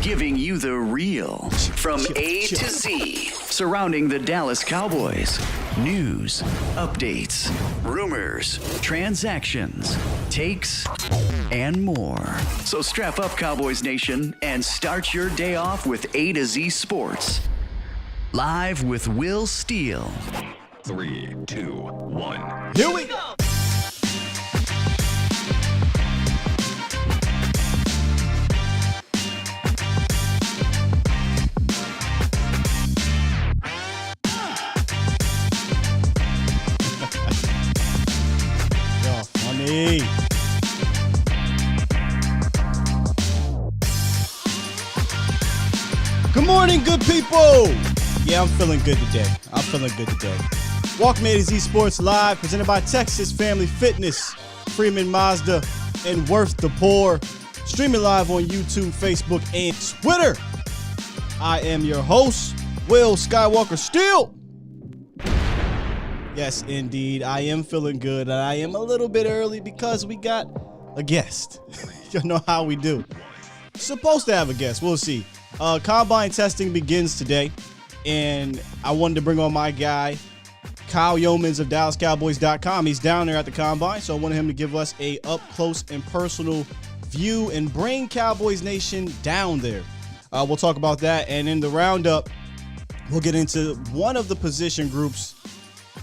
giving you the real from A to Z surrounding the Dallas Cowboys. News, updates, rumors, transactions, takes, and more. So strap up, Cowboys Nation, and start your day off with A to Z Sports. Live with Will Steele. 3, 2, 1. Here we go. Funny. Good morning, good people. Yeah, I'm feeling good today. Welcome to A-Z Sports Live, presented by Texas Family Fitness, Freeman Mazda, and Worth the Poor. Streaming live on YouTube, Facebook, and Twitter. I am your host, Will Skywalker Steele. Yes, indeed. I am feeling good, and I am a little bit early because we got a guest. You know how we do. Supposed to have a guest. We'll see. Combine testing begins today, and I wanted to bring on my guy, Kyle Yeomans of DallasCowboys.com. He's down there at the Combine, so I wanted him to give us a up-close and personal view and bring Cowboys Nation down there. We'll talk about that, and in the roundup, we'll get into one of the position groups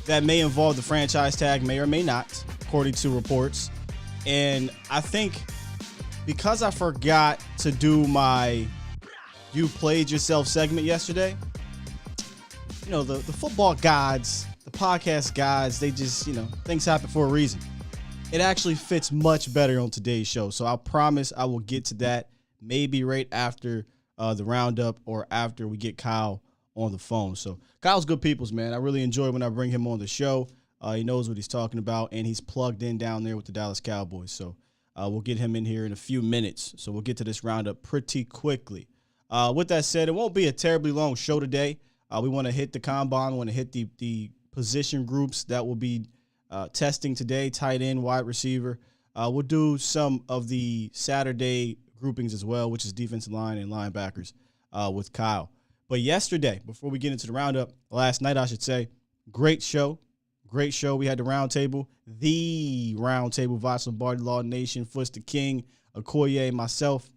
that may involve the franchise tag, may or may not, according to reports. And I think because I forgot to do my You Played Yourself segment yesterday, you know, the football gods, the podcast gods, they just, you know, things happen for a reason. It actually fits much better on today's show. So I promise I will get to that maybe right after the roundup or after we get Kyle on the phone. So Kyle's good peoples, man. I really enjoy when I bring him on the show. He knows what he's talking about, and he's plugged in down there with the Dallas Cowboys. So we'll get him in here in a few minutes. So we'll get to this roundup pretty quickly. With that said, it won't be a terribly long show today. We want to hit the combine. We want to hit the position groups that will be testing today, tight end, wide receiver. We'll do some of the Saturday groupings as well, which is defensive line and linebackers with Kyle. But yesterday, before we get into the roundup, last night, I should say, great show. We had the roundtable, Vox Lombardi Law Nation, Foots the King, Okoye, myself.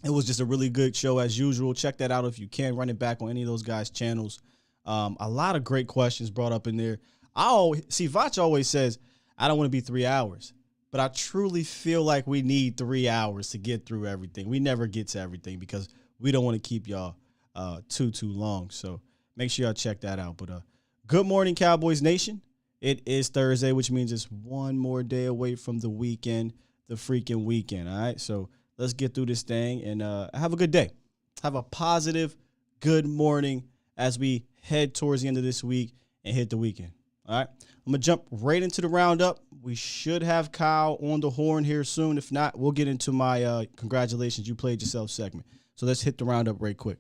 It was just a really good show as usual. Check that out if you can. Run it back on any of those guys' channels. A lot of great questions brought up in there. Voch always says, I don't want to be 3 hours. But I truly feel like we need 3 hours to get through everything. We never get to everything because we don't want to keep y'all too long. So make sure y'all check that out. But good morning, Cowboys Nation. It is Thursday, which means it's one more day away from the weekend, the freaking weekend. All right. So let's get through this thing and have a good day. Have a positive, good morning as we head towards the end of this week and hit the weekend. All right. I'm going to jump right into the roundup. We should have Kyle on the horn here soon. If not, we'll get into my congratulations, you played yourself segment. So let's hit the roundup right quick.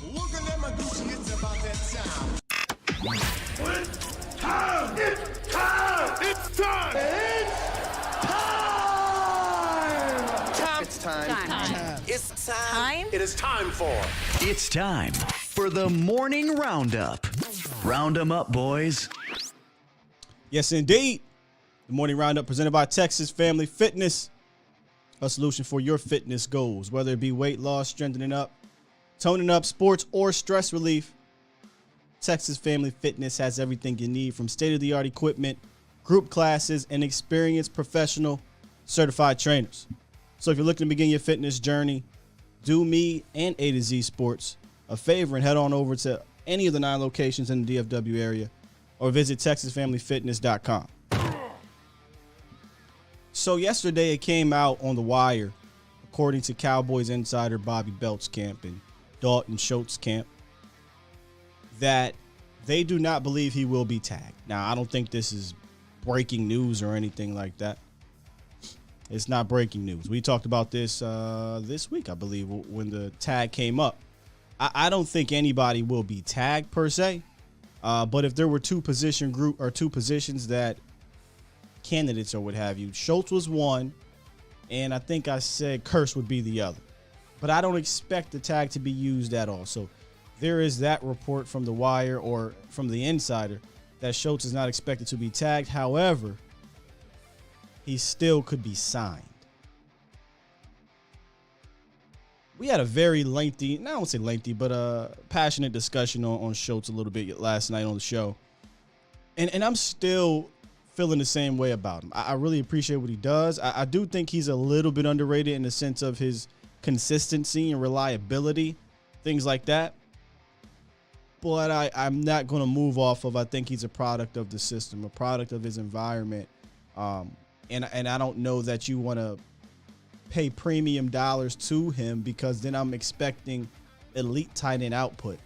Looking at my Gucci, it's about that time. It's time! It's time! It's time! It's time! It's time. It is time for... It's time for the morning roundup. Round 'em up, boys. Yes, indeed. The morning roundup presented by Texas Family Fitness. A solution for your fitness goals, whether it be weight loss, strengthening up, toning up, sports, or stress relief. Texas Family Fitness has everything you need from state-of-the-art equipment, group classes, and experienced professional certified trainers. So if you're looking to begin your fitness journey, do me and A to Z Sports a favor and head on over to any of the 9 locations in the DFW area or visit TexasFamilyFitness.com. So yesterday it came out on the wire, according to Cowboys insider Bobby Belt's camp and Dalton Schultz camp, that they do not believe he will be tagged. Now, I don't think this is breaking news or anything like that. It's not breaking news. We talked about this this week, I believe, when the tag came up. I don't think anybody will be tagged per se, but if there were two positions that candidates or what have you, Schultz was one, and I think I said Curse would be the other. but I don't expect the tag to be used at all. So there is that report from the wire or from the insider that Schultz is not expected to be tagged. However, he still could be signed. We had a very lengthy, I won't say lengthy, but passionate discussion on Schultz a little bit last night on the show. And I'm still feeling the same way about him. I really appreciate what he does. I do think he's a little bit underrated in the sense of his consistency and reliability, things like that. But I'm not going to move off of, I think he's a product of the system, a product of his environment. And I don't know that you want to pay premium dollars to him because then I'm expecting elite tight end output.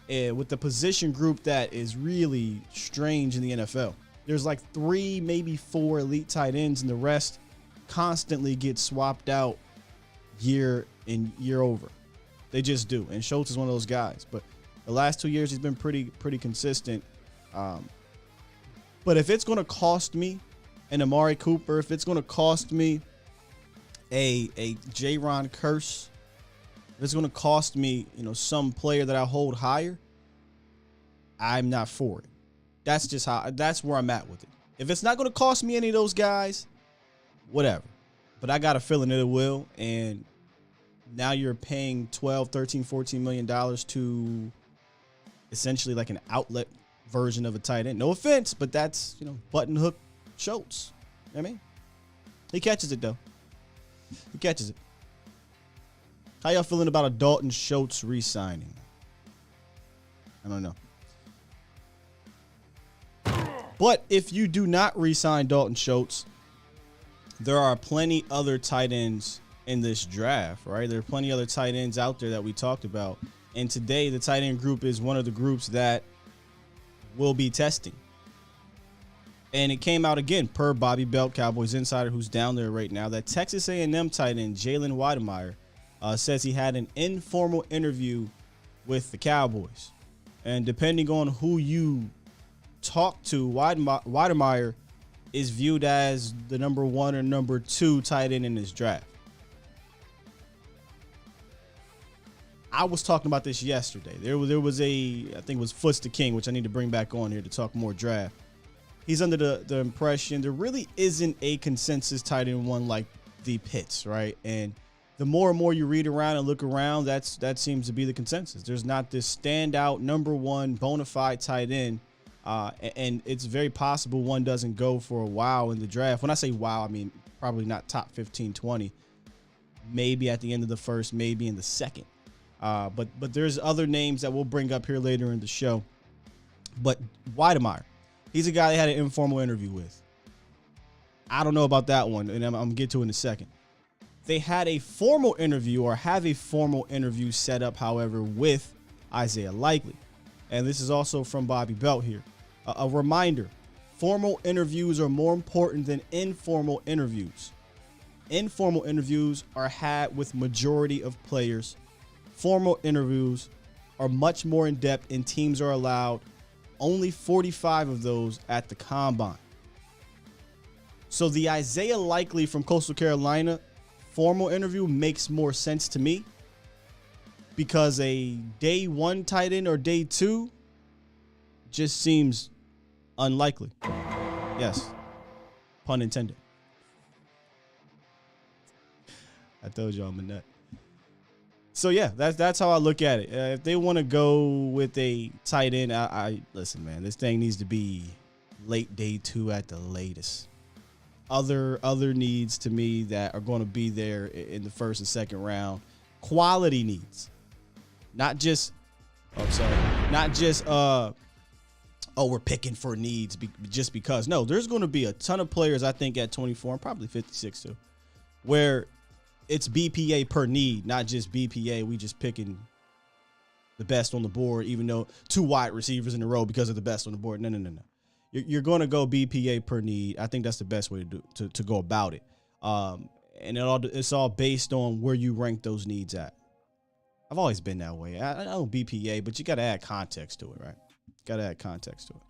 And with the position group that is really strange in the NFL, there's like 3, maybe 4 elite tight ends, and the rest constantly get swapped out year in, year over. They just do. And Schultz is one of those guys. But the last 2 years, he's been pretty consistent. But if it's going to cost me an Amari Cooper, if it's going to cost me a J-Ron Curse, if it's going to cost me, some player that I hold higher, I'm not for it. That's where I'm at with it. If it's not going to cost me any of those guys, whatever. But I got a feeling that it will. And now you're paying $12, $13, $14 million to essentially like an outlet version of a tight end. No offense, but that's, button hook Schultz. You know what I mean? He catches it, though. He catches it. How y'all feeling about a Dalton Schultz re-signing? I don't know. But if you do not re-sign Dalton Schultz, there are plenty other tight ends in this draft, right? There are plenty other tight ends out there that we talked about. And today, the tight end group is one of the groups that will be testing. And it came out again, per Bobby Belt, Cowboys insider, who's down there right now, that Texas A&M tight end Jalen Wydermyer says he had an informal interview with the Cowboys. And depending on who you talk to, Wydermyer is viewed as the number 1 or number 2 tight end in this draft. I was talking about this yesterday. There was I think it was Foots the King, which I need to bring back on here to talk more draft. He's under the impression there really isn't a consensus tight end one like the Pitts, right? And the more and more you read around and look around, that seems to be the consensus. There's not this standout number 1 bona fide tight end, and it's very possible one doesn't go for a while in the draft. When I say wow, I mean probably not top 15, 20, maybe at the end of the first, maybe in the second. But there's other names that we'll bring up here later in the show. But Wydermyer, he's a guy they had an informal interview with. I don't know about that one, and I'm going to get to it in a second. They had a formal interview or have a formal interview set up, however, with Isaiah Likely. And this is also from Bobby Belt here. A reminder, formal interviews are more important than informal interviews. Informal interviews are had with majority of players. Formal interviews are much more in-depth, and teams are allowed only 45 of those at the combine. So the Isaiah Likely from Coastal Carolina formal interview makes more sense to me because a day 1 tight end or day 2 just seems unlikely. Yes, pun intended. I told you I'm a nut. So yeah, that's how I look at it. If they want to go with a tight end, I listen, man. This thing needs to be late day 2 at the latest. Other needs to me that are going to be there in the first and second round. Quality needs, not just. We're picking for needs just because. No, there's going to be a ton of players I think at 24 and probably 56 too, where it's BPA per need, not just BPA. We just picking the best on the board, even though 2 wide receivers in a row because of the best on the board. No. You're going to go BPA per need. I think that's the best way to go about it. And it's all based on where you rank those needs at. I've always been that way. I know BPA, but you got to add context to it, right? Got to add context to it.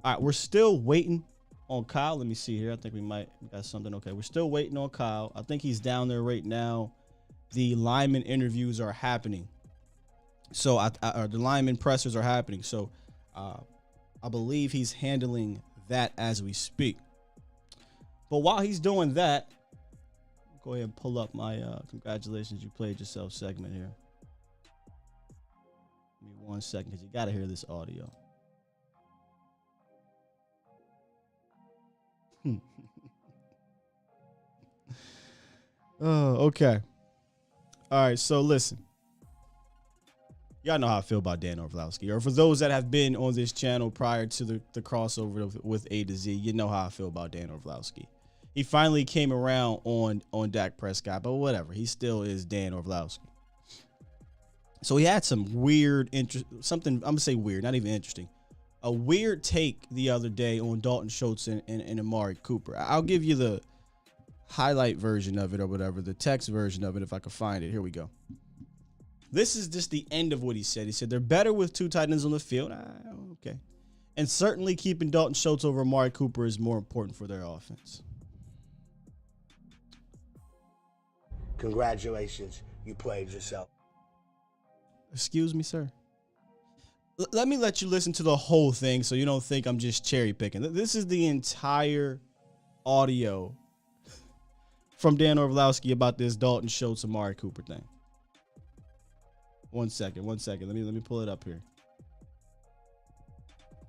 All right, we're still waiting on Kyle. Let me see here. I think we got something. Okay, we're still waiting on Kyle. I think he's down there right now the lineman interviews are happening. So the lineman pressers are happening. So I believe he's handling that as we speak. But while he's doing that, go ahead and pull up my congratulations, you played yourself segment here. Give me 1 second because you got to hear this audio. Oh, okay. All right, so listen. Y'all know how I feel about Dan Orlovsky. Or for those that have been on this channel prior to the crossover with A to Z, you know how I feel about Dan Orlovsky. He finally came around on Dak Prescott, but whatever. He still is Dan Orlovsky. So he had some weird, something, I'm going to say weird, not even interesting. A weird take the other day on Dalton Schultz and Amari Cooper. I'll give you the highlight version of it or whatever, the text version of it if I can find it. Here we go. This is just the end of what he said. He said they're better with two tight ends on the field. Okay. And certainly keeping Dalton Schultz over Amari Cooper is more important for their offense. Congratulations, you played yourself. Excuse me, sir. Let me let you listen to the whole thing so you don't think I'm just cherry picking. This is the entire audio from Dan Orlovsky about this Dalton Schultz Amari Cooper thing. One second. Let me pull it up here.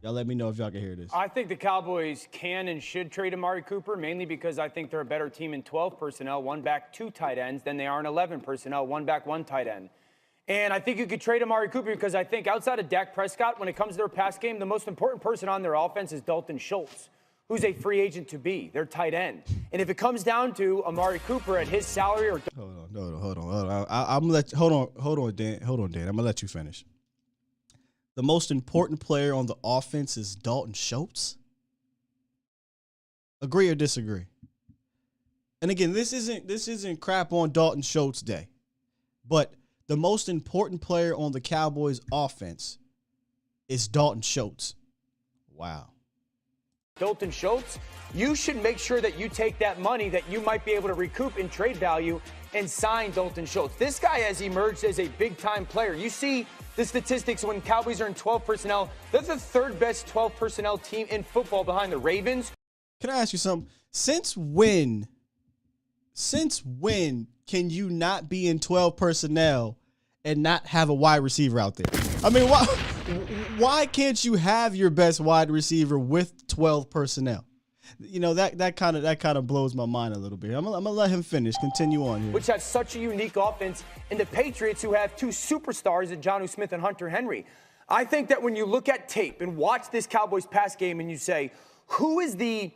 Y'all let me know if y'all can hear this. I think the Cowboys can and should trade Amari Cooper, mainly because I think they're a better team in 12 personnel, one back, two tight ends, than they are in 11 personnel, one back, one tight end. And I think you could trade Amari Cooper because I think outside of Dak Prescott, when it comes to their pass game, the most important person on their offense is Dalton Schultz, who's a free agent to be, their tight end. And if it comes down to Amari Cooper at his salary or... Hold on. I'm gonna let you, hold on, Dan. I'm gonna let you finish. The most important player on the offense is Dalton Schultz. Agree or disagree? And again, this isn't crap on Dalton Schultz day, but the most important player on the Cowboys offense is Dalton Schultz. Wow. Dalton Schultz, you should make sure that you take that money that you might be able to recoup in trade value and sign Dalton Schultz. This guy has emerged as a big-time player. You see the statistics when Cowboys are in 12 personnel. They're the third best 12 personnel team in football behind the Ravens. Can I ask you something? Since when can you not be in 12 personnel and not have a wide receiver out there? I mean, why can't you have your best wide receiver with 12 personnel? You know, that kind of blows my mind a little bit. I'm gonna let him finish. Continue on here. Which has such a unique offense, and the Patriots, who have two superstars in Jonnu Smith and Hunter Henry. I think that when you look at tape and watch this Cowboys pass game and you say, who is the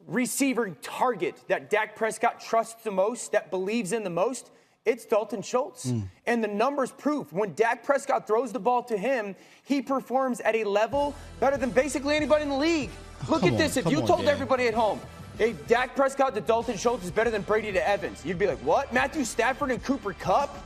receiver target that Dak Prescott trusts the most, that believes in the most? It's Dalton Schultz. And the numbers prove when Dak Prescott throws the ball to him, he performs at a level better than basically anybody in the league. Look at this. If you told everybody at home, hey, Dak Prescott to Dalton Schultz is better than Brady to Evans, you'd be like, what? Matthew Stafford and Cooper Kupp?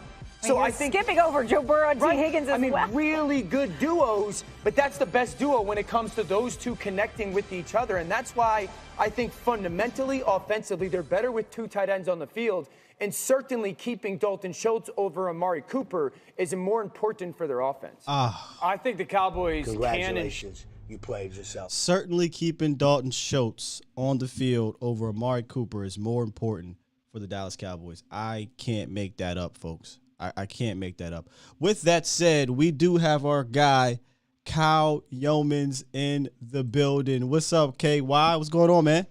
So I think skipping over Joe Burrow and T. Higgins as well. Really good duos, but that's the best duo when it comes to those two connecting with each other. And that's why I think fundamentally, offensively, they're better with two tight ends on the field. And certainly keeping Dalton Schultz over Amari Cooper is more important for their offense. I think the Cowboys Congratulations, you played yourself. Certainly keeping Dalton Schultz on the field over Amari Cooper is more important for the Dallas Cowboys. I can't make that up, folks. I can't make that up. With that said, we do have our guy, Kyle Yeomans, in the building. What's up, KY? What's going on, man?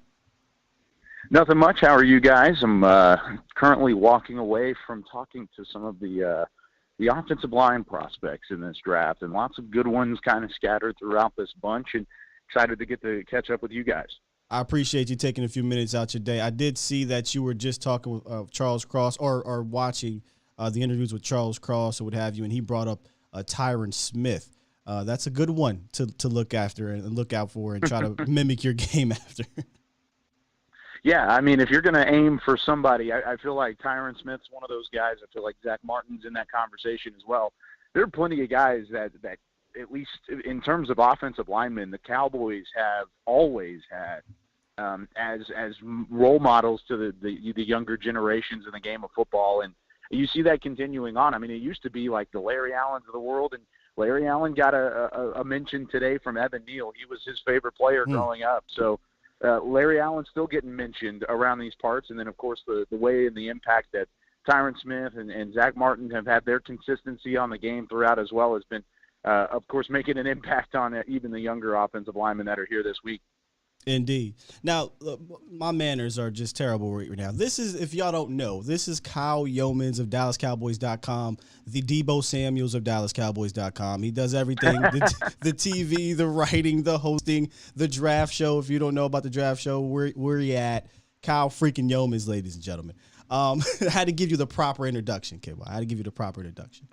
Nothing much. How are you guys? I'm currently walking away from talking to some of the offensive line prospects in this draft, and lots of good ones kind of scattered throughout this bunch, and excited to get to catch up with you guys. I appreciate you taking a few minutes out your day. I did see that you were just talking with Charles Cross or watching the interviews with Charles Cross or what have you, and he brought up Tyron Smith. That's a good one to look after and look out for and try to mimic your game after. Yeah, I mean, if you're going to aim for somebody, I feel like Tyron Smith's one of those guys. I feel like Zach Martin's in that conversation as well. There are plenty of guys that at least in terms of offensive linemen, the Cowboys have always had as role models to the younger generations in the game of football. And you see that continuing on. I mean, it used to be like the Larry Allens of the world, and Larry Allen got a mention today from Evan Neal. He was his favorite player growing up. So Larry Allen's still getting mentioned around these parts. And then, of course, the way and the impact that Tyron Smith and Zach Martin have had their consistency on the game throughout as well has been, of course, making an impact on even the younger offensive linemen that are here this week. Indeed. Now, my manners are just terrible right now. This is, if y'all don't know, this is Kyle Yeomans of DallasCowboys.com, the Debo Samuels of DallasCowboys.com. He does everything, the TV, the writing, the hosting, the draft show. If you don't know about the draft show, where you at? Kyle freaking Yeomans, ladies and gentlemen. I had to give you the proper introduction, kid. I had to give you the proper introduction.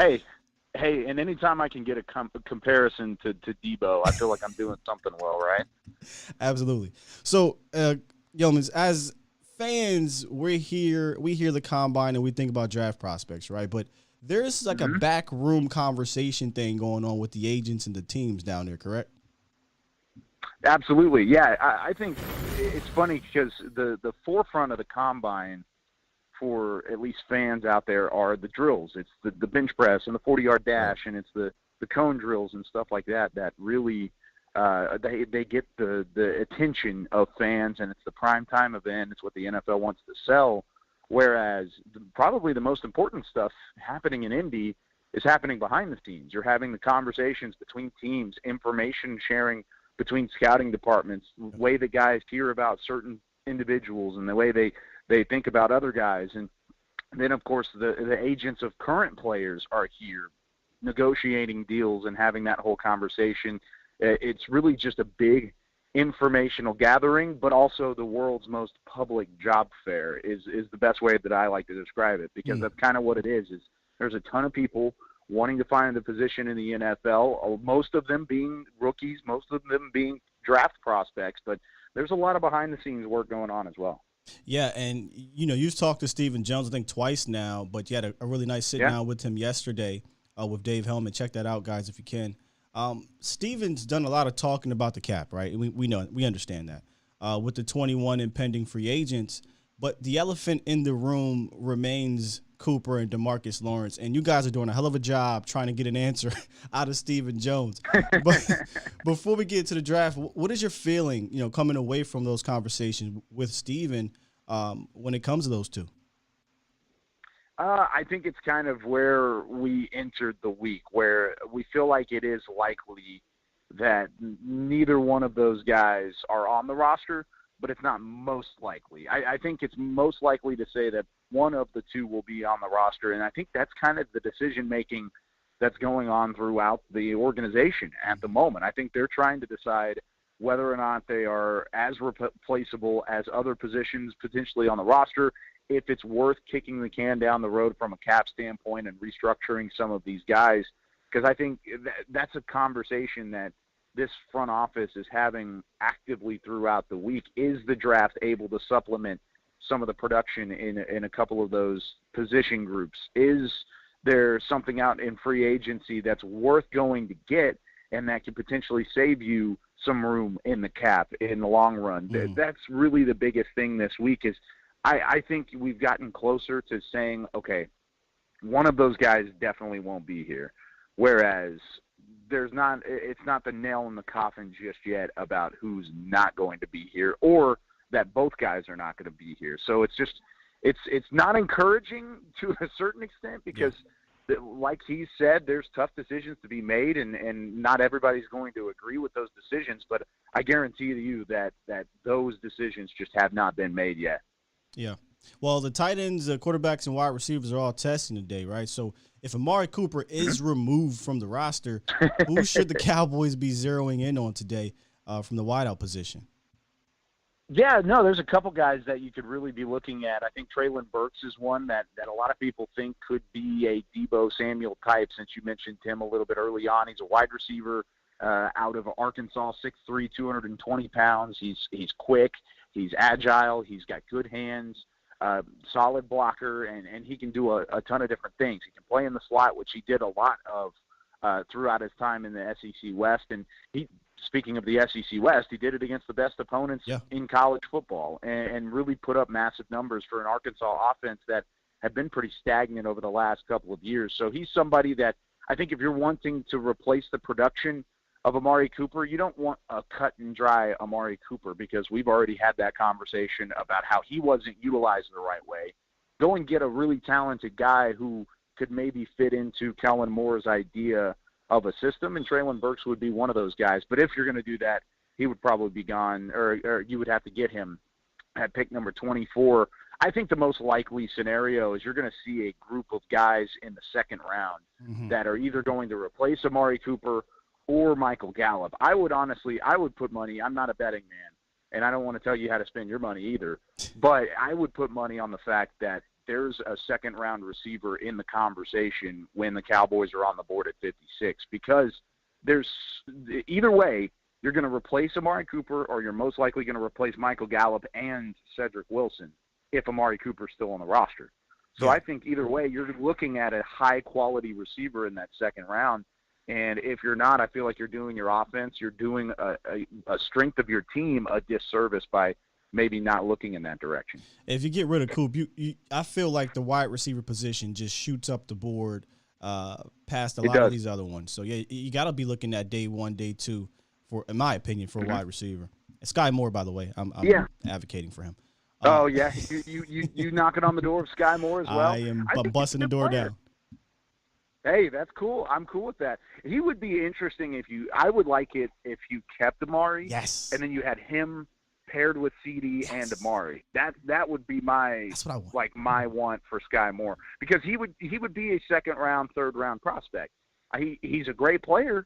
Hey, and anytime I can get a comparison to Debo, I feel like I'm doing something well, right? Absolutely. So, Yeomans, as fans, we hear the combine and we think about draft prospects, right? But there's like a backroom conversation thing going on with the agents and the teams down there, correct? Absolutely. Yeah, I think it's funny because the forefront of the combine for at least fans out there are the drills. It's the bench press and the 40-yard dash, and it's the cone drills and stuff like that really they get the attention of fans, and it's the primetime event. It's what the NFL wants to sell, whereas probably the most important stuff happening in Indy is happening behind the scenes. You're having the conversations between teams, information sharing between scouting departments, the way the guys hear about certain individuals and the way they think about other guys. And then, of course, the agents of current players are here negotiating deals and having that whole conversation. It's really just a big informational gathering, but also the world's most public job fair is the best way that I like to describe it, because that's kind of what it is there's a ton of people wanting to find a position in the NFL, most of them being rookies, most of them being draft prospects, but there's a lot of behind-the-scenes work going on as well. Yeah, and, you've talked to Stephen Jones, I think, twice now, but you had a really nice sit-down with him yesterday with Dave Hellman. Check that out, guys, if you can. Stephen's done a lot of talking about the cap, right? We understand that with the 21 impending free agents, but the elephant in the room remains Cooper and DeMarcus Lawrence, and you guys are doing a hell of a job trying to get an answer out of Stephen Jones. But before we get to the draft, what is your feeling, coming away from those conversations with Stephen when it comes to those two? I think it's kind of where we entered the week, where we feel like it is likely that neither one of those guys are on the roster, but it's not most likely. I think it's most likely to say that one of the two will be on the roster, and I think that's kind of the decision-making that's going on throughout the organization at the moment. I think they're trying to decide whether or not they are as replaceable as other positions potentially on the roster, if it's worth kicking the can down the road from a cap standpoint and restructuring some of these guys, because I think that's a conversation that this front office is having actively throughout the week. Is the draft able to supplement some of the production in a couple of those position groups? Is there something out in free agency that's worth going to get and that could potentially save you some room in the cap in the long run? That's really the biggest thing this week is I think we've gotten closer to saying, okay, one of those guys definitely won't be here, whereas it's not the nail in the coffin just yet about who's not going to be here, or that both guys are not going to be here. So it's not encouraging to a certain extent, because like he said, there's tough decisions to be made, and not everybody's going to agree with those decisions, but I guarantee you that those decisions just have not been made yet. Yeah. Well, the tight ends, the quarterbacks, and wide receivers are all testing today, right? So if Amari Cooper is removed from the roster, who should the Cowboys be zeroing in on today from the wideout position? Yeah, no, there's a couple guys that you could really be looking at. I think Treylon Burks is one that a lot of people think could be a Debo Samuel type, since you mentioned him a little bit early on. He's a wide receiver out of Arkansas, 6'3", 220 pounds. He's quick. He's agile. He's got good hands, solid blocker, and he can do a ton of different things. He can play in the slot, which he did a lot of throughout his time in the SEC West. And speaking of the SEC West, he did it against the best opponents in college football and really put up massive numbers for an Arkansas offense that have been pretty stagnant over the last couple of years. So he's somebody that I think if you're wanting to replace the production of Amari Cooper, you don't want a cut and dry Amari Cooper, because we've already had that conversation about how he wasn't utilized the right way. Go and get a really talented guy who could maybe fit into Kellen Moore's idea of a system, and Treylon Burks would be one of those guys. But if you're going to do that, he would probably be gone, or you would have to get him at pick number 24. I think the most likely scenario is you're going to see a group of guys in the second round that are either going to replace Amari Cooper or Michael Gallup. I would put money. I'm not a betting man, and I don't want to tell you how to spend your money either, but I would put money on the fact that there's a second-round receiver in the conversation when the Cowboys are on the board at 56, because there's either way, you're going to replace Amari Cooper, or you're most likely going to replace Michael Gallup and Cedric Wilson if Amari Cooper's still on the roster. So I think either way, you're looking at a high-quality receiver in that second round. And if you're not, I feel like you're doing your offense, you're doing a strength of your team a disservice by maybe not looking in that direction. If you get rid of Coop, I feel like the wide receiver position just shoots up the board past a lot of these other ones. So, yeah, you got to be looking at day one, day two, for, in my opinion, for a wide receiver. And Sky Moore, by the way, I'm advocating for him. You knocking on the door of Sky Moore as well? I am busting the door down. Hey, that's cool. I'm cool with that. He would be interesting I would like it if you kept Amari. Yes. And then you had him paired with CD and Amari. That would be that's what I want. Like my want for Sky Moore, because he would be a second round, third round prospect. He's a great player.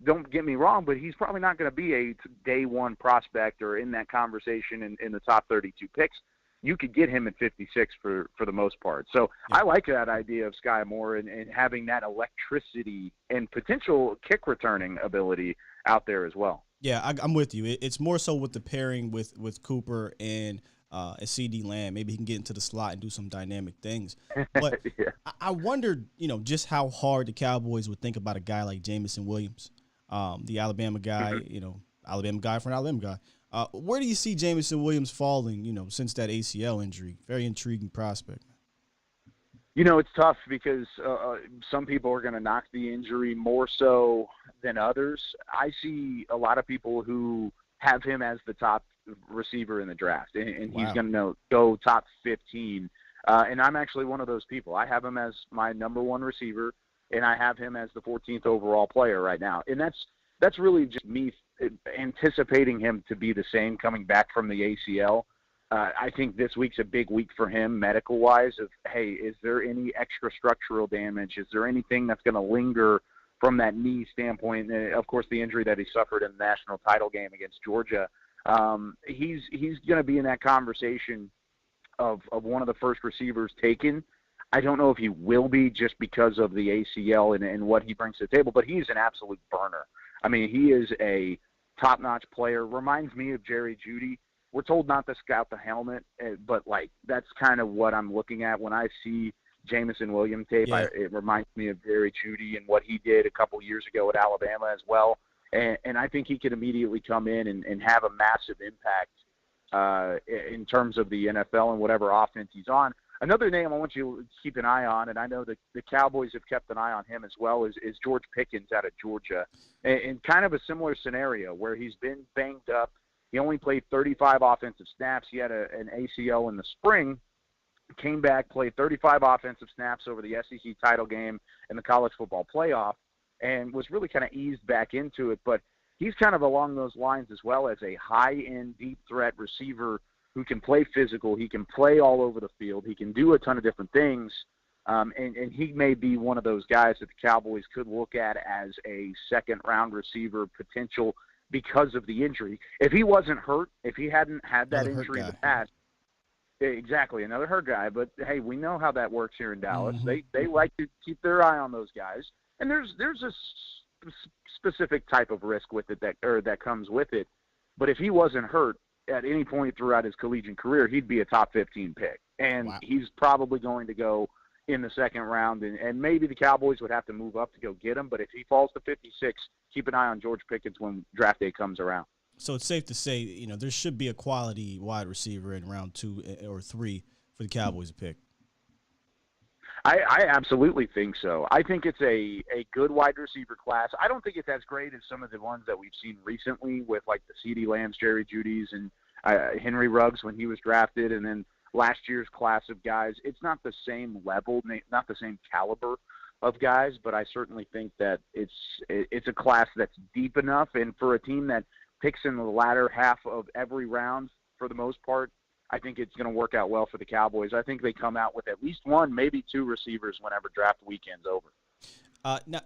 Don't get me wrong, but he's probably not going to be a day one prospect or in that conversation in the top 32 picks. You could get him at 56 for the most part. So I like that idea of Sky Moore and having that electricity and potential kick returning ability out there as well. Yeah, I'm with you. It's more so with the pairing with Cooper and a CD Lamb. Maybe he can get into the slot and do some dynamic things. But I wondered, just how hard the Cowboys would think about a guy like Jamison Williams, the Alabama guy, Alabama guy for an Alabama guy. Where do you see Jamison Williams falling, since that ACL injury? Very intriguing prospect. It's tough because some people are going to knock the injury more so than others. I see a lot of people who have him as the top receiver in the draft, and he's going to go top 15. And I'm actually one of those people. I have him as my number one receiver, and I have him as the 14th overall player right now. And that's really just me anticipating him to be the same coming back from the ACL. I think this week's a big week for him medical-wise of, hey, is there any extra structural damage? Is there anything that's going to linger from that knee standpoint? And, of course, the injury that he suffered in the national title game against Georgia. He's going to be in that conversation of one of the first receivers taken. I don't know if he will be just because of the ACL and what he brings to the table, but he's an absolute burner. I mean, he is a top-notch player. Reminds me of Jerry Jeudy. We're told not to scout the helmet, but, that's kind of what I'm looking at when I see Jamison Williams tape. Yeah. It reminds me of Jerry Jeudy and what he did a couple years ago at Alabama as well. And I think he could immediately come in and have a massive impact in terms of the NFL and whatever offense he's on. Another name I want you to keep an eye on, and I know that the Cowboys have kept an eye on him as well, is George Pickens out of Georgia. In kind of a similar scenario where he's been banged up. He only played 35 offensive snaps. He had an ACL in the spring, came back, played 35 offensive snaps over the SEC title game and the college football playoff, and was really kind of eased back into it. But he's kind of along those lines as well, as a high-end, deep threat receiver who can play physical. He can play all over the field. He can do a ton of different things. And he may be one of those guys that the Cowboys could look at as a second-round receiver potential because of the injury. If he wasn't hurt, if he hadn't had that injury in the past, exactly, another hurt guy. But, hey, we know how that works here in Dallas. They like to keep their eye on those guys. And there's a specific type of risk with it that comes with it. But if he wasn't hurt at any point throughout his collegiate career, he'd be a top 15 pick. And he's probably going to go in the second round, and maybe the Cowboys would have to move up to go get him. But if he falls to 56, keep an eye on George Pickens when draft day comes around. So it's safe to say, there should be a quality wide receiver in round 2 or 3 for the Cowboys to pick. I absolutely think so. I think it's a good wide receiver class. I don't think it's as great as some of the ones that we've seen recently with like the CeeDee Lambs, Jerry Jeudy's, and Henry Ruggs when he was drafted, and then last year's class of guys. It's not the same level, not the same caliber of guys, but I certainly think that it's a class that's deep enough, and for a team that picks in the latter half of every round for the most part, I think it's going to work out well for the Cowboys. I think they come out with at least one, maybe two receivers whenever draft weekend's over.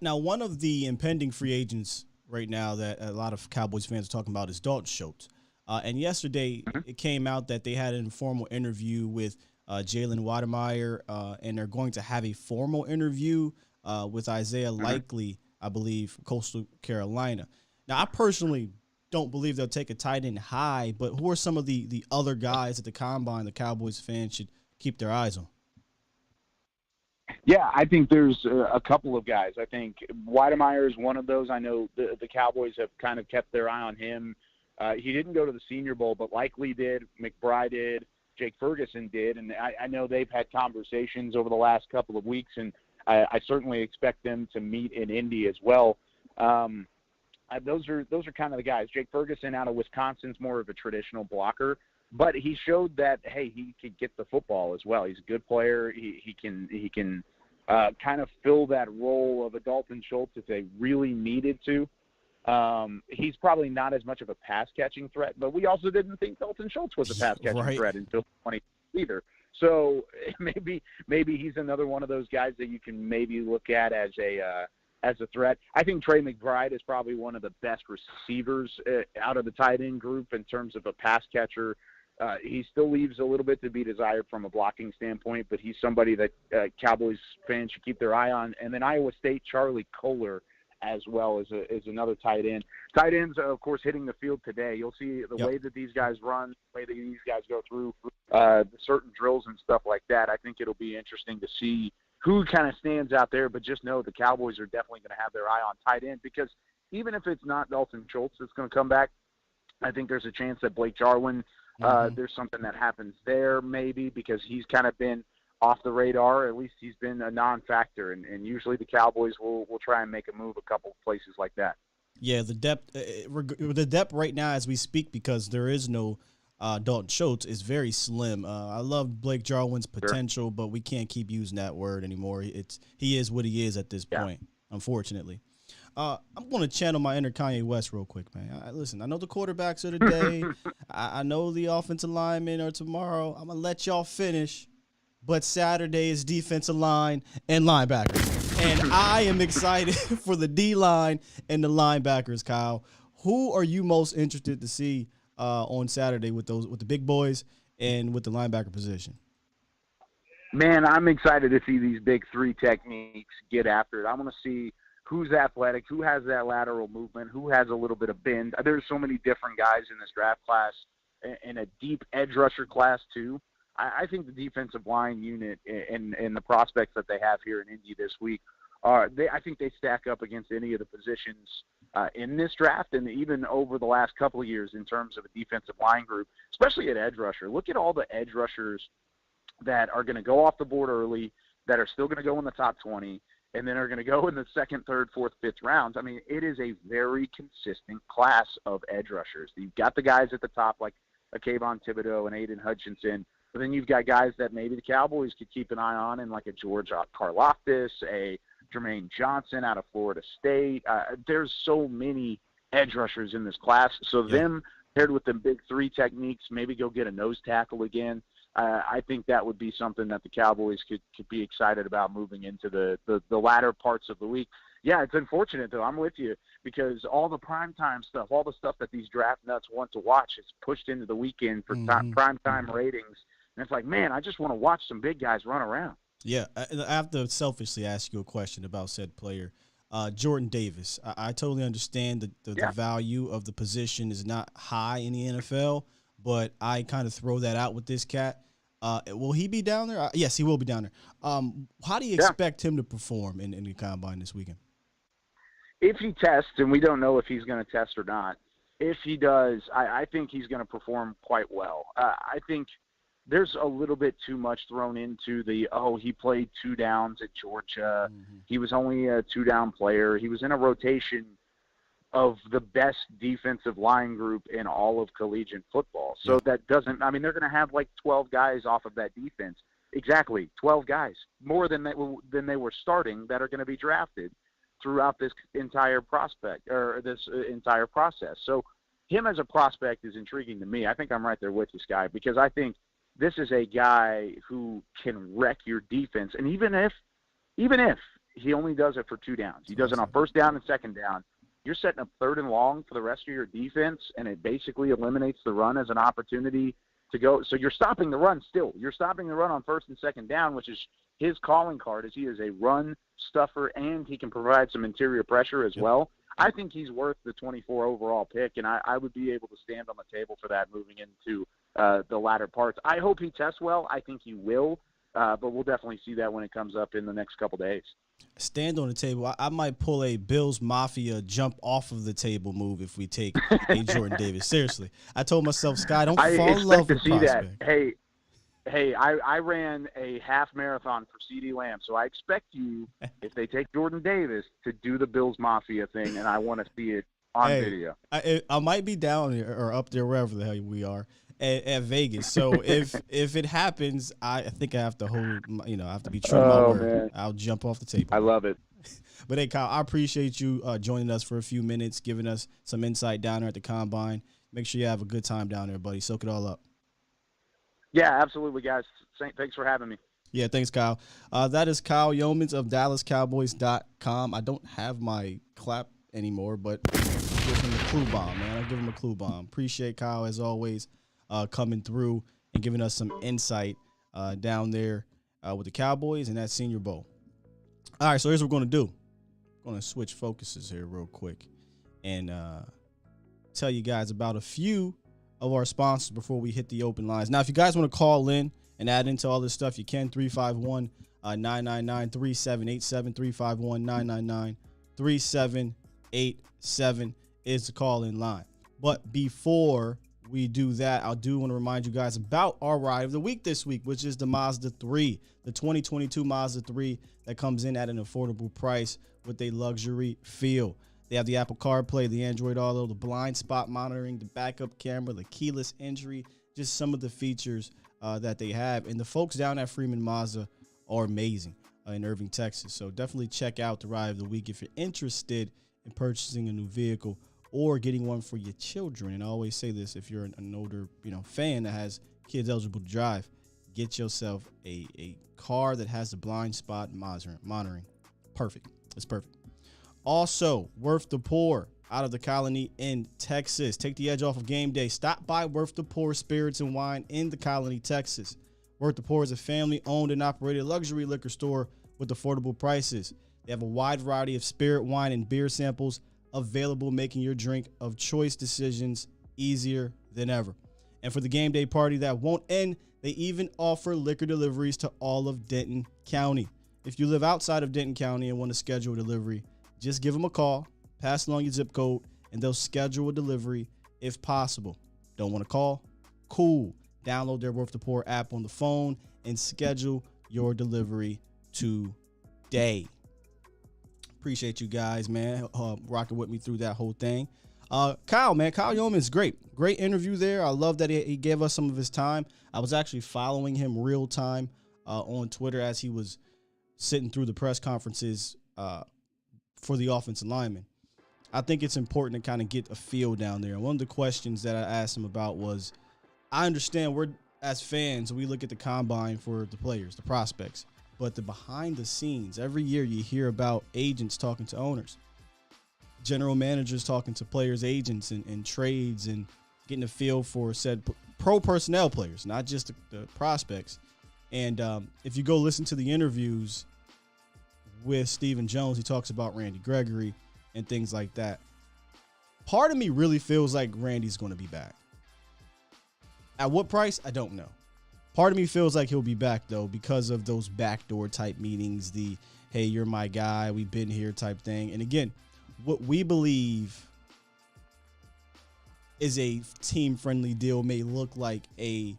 Now, one of the impending free agents right now that a lot of Cowboys fans are talking about is Dalton Schultz. And yesterday it came out that they had an informal interview with Jalen Wademeyer, and they're going to have a formal interview with Isaiah Likely, I believe, from Coastal Carolina. Now, I personally don't believe they'll take a tight end high, but who are some of the other guys at the Combine the Cowboys fans should keep their eyes on? Yeah, I think there's a couple of guys. I think Wademeyer is one of those. I know the Cowboys have kind of kept their eye on him. He didn't go to the Senior Bowl, but Likely did, McBride did, Jake Ferguson did, and I know they've had conversations over the last couple of weeks, and I certainly expect them to meet in Indy as well. Those are kind of the guys. Jake Ferguson out of Wisconsin's more of a traditional blocker, but he showed that, hey, he could get the football as well. He's a good player. He can kind of fill that role of a Dalton Schultz if they really needed to. He's probably not as much of a pass-catching threat, but we also didn't think Dalton Schultz was a pass-catching threat until 20 either. So maybe he's another one of those guys that you can maybe look at as a threat. I think Trey McBride is probably one of the best receivers out of the tight end group in terms of a pass catcher. He still leaves a little bit to be desired from a blocking standpoint, but he's somebody that Cowboys fans should keep their eye on. And then Iowa State, Charlie Kohler as well is another tight end. Tight ends, of course, hitting the field today. You'll see the way that these guys run, the way that these guys go through certain drills and stuff like that. I think it'll be interesting to see who kind of stands out there, but just know the Cowboys are definitely going to have their eye on tight end, because even if it's not Dalton Schultz that's going to come back, I think there's a chance that Blake Jarwin, there's something that happens there maybe, because he's kind of been off the radar. At least he's been a non-factor, and usually the Cowboys will try and make a move a couple places like that. Yeah, the depth right now as we speak, because there is no Dalton Schultz, is very slim. I love Blake Jarwin's potential, but we can't keep using that word anymore. He is what he is at this point, unfortunately. I'm going to channel my inner Kanye West real quick, man. Listen, I know the quarterbacks are today. I know the offensive linemen are tomorrow. I'm going to let y'all finish. But Saturday is defensive line and linebackers. And I am excited for the D-line and the linebackers, Kyle. Who are you most interested to see on Saturday with the big boys and with the linebacker position? Man, I'm excited to see these big three techniques get after it. I want to see who's athletic, who has that lateral movement, who has a little bit of bend. There's so many different guys in this draft class, and a deep edge rusher class too. I think the defensive line unit and the prospects that they have here in Indy this week I think they stack up against any of the positions in this draft, and even over the last couple of years in terms of a defensive line group, especially at edge rusher. Look at all the edge rushers that are going to go off the board early, that are still going to go in the top 20, and then are going to go in the second, third, fourth, fifth rounds. I mean, it is a very consistent class of edge rushers. You've got the guys at the top like a Kayvon Thibodeau and Aiden Hutchinson, but then you've got guys that maybe the Cowboys could keep an eye on, and like a George Karlaftis, a Jermaine Johnson out of Florida State. There's so many edge rushers in this class. So them paired with the big three techniques, maybe go get a nose tackle again. I think that would be something that the Cowboys could be excited about moving into the latter parts of the week. Yeah, it's unfortunate, though. I'm with you, because all the primetime stuff, all the stuff that these draft nuts want to watch is pushed into the weekend for primetime ratings. And it's like, man, I just want to watch some big guys run around. Yeah, I have to selfishly ask you a question about said player. Jordan Davis, I totally understand the value of the position is not high in the NFL, but I kind of throw that out with this cat. Will he be down there? Yes, he will be down there. How do you expect him to perform in the Combine this weekend? If he tests, and we don't know if he's going to test or not, if he does, I think he's going to perform quite well. I think there's a little bit too much thrown into he played 2 downs at Georgia. He was only a 2-down player. He was in a rotation of the best defensive line group in all of collegiate football. So that doesn't – I mean, they're going to have like 12 guys off of that defense. Exactly, 12 guys, more than they were starting that are going to be drafted throughout this entire entire process. So him as a prospect is intriguing to me. I think I'm right there with this guy because I think this is a guy who can wreck your defense. And even if he only does it for 2 downs, he does it on first down and second down, you're setting up 3rd and long for the rest of your defense, and it basically eliminates the run as an opportunity to go. So you're stopping the run still. You're stopping the run on first and second down, which is his calling card, is he is a run stuffer, and he can provide some interior pressure as well. I think he's worth the 24 overall pick, and I would be able to stand on the table for that moving into the latter parts. I hope he tests well. I think he will, but we'll definitely see that when it comes up in the next couple days. Stand on the table. I might pull a Bills Mafia jump off of the table move if we take a Jordan Davis. Seriously. I told myself, Sky, don't fall in love with prospect. That. Hey, I ran a half marathon for CeeDee Lamb, so I expect you, if they take Jordan Davis, to do the Bills Mafia thing, and I want to see it on video. I might be down here or up there, wherever the hell we are, at Vegas. So if it happens, I think I have to I have to be true to my word. Man. I'll jump off the table. I love it. But hey, Kyle, I appreciate you joining us for a few minutes, giving us some insight down there at the Combine. Make sure you have a good time down there, buddy. Soak it all up. Yeah, absolutely, guys. Thanks for having me. Yeah, thanks, Kyle. That is Kyle Yeomans of DallasCowboys.com. I don't have my clap anymore, but give him a clue bomb, man. I'll give him a clue bomb. Appreciate Kyle, as always, coming through and giving us some insight down there with the Cowboys and that Senior Bowl. All right, so here's what we're going to do. I'm going to switch focuses here real quick and tell you guys about a few of our sponsors before we hit the open lines. Now, if you guys want to call in and add into all this stuff, you can. 351-999-3787. 351-999-3787 is the call-in line. But before we do that, I do want to remind you guys about our ride of the week this week, which is the Mazda 3, the 2022 Mazda 3 that comes in at an affordable price with a luxury feel. They have the Apple CarPlay, the Android Auto, the blind spot monitoring, the backup camera, the keyless entry, just some of the features that they have. And the folks down at Freeman Mazda are amazing in Irving, Texas. So definitely check out the ride of the week if you're interested in purchasing a new vehicle or getting one for your children. And I always say this, if you're an older fan that has kids eligible to drive, get yourself a car that has the blind spot monitoring. Perfect. It's perfect. Also, Worth the Pour out of the Colony in Texas. Take the edge off of game day. Stop by Worth the Pour Spirits and Wine in the Colony, Texas. Worth the Pour is a family-owned and operated luxury liquor store with affordable prices. They have a wide variety of spirit, wine, and beer samples available, making your drink of choice decisions easier than ever. And for the game day party that won't end, they even offer liquor deliveries to all of Denton County. If you live outside of Denton County and want to schedule a delivery, just give them a call, pass along your zip code, and they'll schedule a delivery if possible. Don't want to call? Cool. Download their Worth the Pour app on the phone and schedule your delivery today. Appreciate you guys, man, rocking with me through that whole thing. Kyle Yeomans is great. Great interview there. I love that he gave us some of his time. I was actually following him real time on Twitter as he was sitting through the press conferences for the offensive linemen. I think it's important to kind of get a feel down there. And one of the questions that I asked him about was, I understand we're, as fans, we look at the combine for the players, the prospects, but the behind the scenes, every year you hear about agents talking to owners, general managers talking to players, agents, and trades, and getting a feel for said pro personnel players, not just the prospects. And if you go listen to the interviews with Stephen Jones, he talks about Randy Gregory and things like that. Part of me really feels like Randy's going to be back. At what price? I don't know. Part of me feels like he'll be back, though, because of those backdoor type meetings, the, hey, you're my guy, we've been here type thing. And again, what we believe is a team-friendly deal may look like a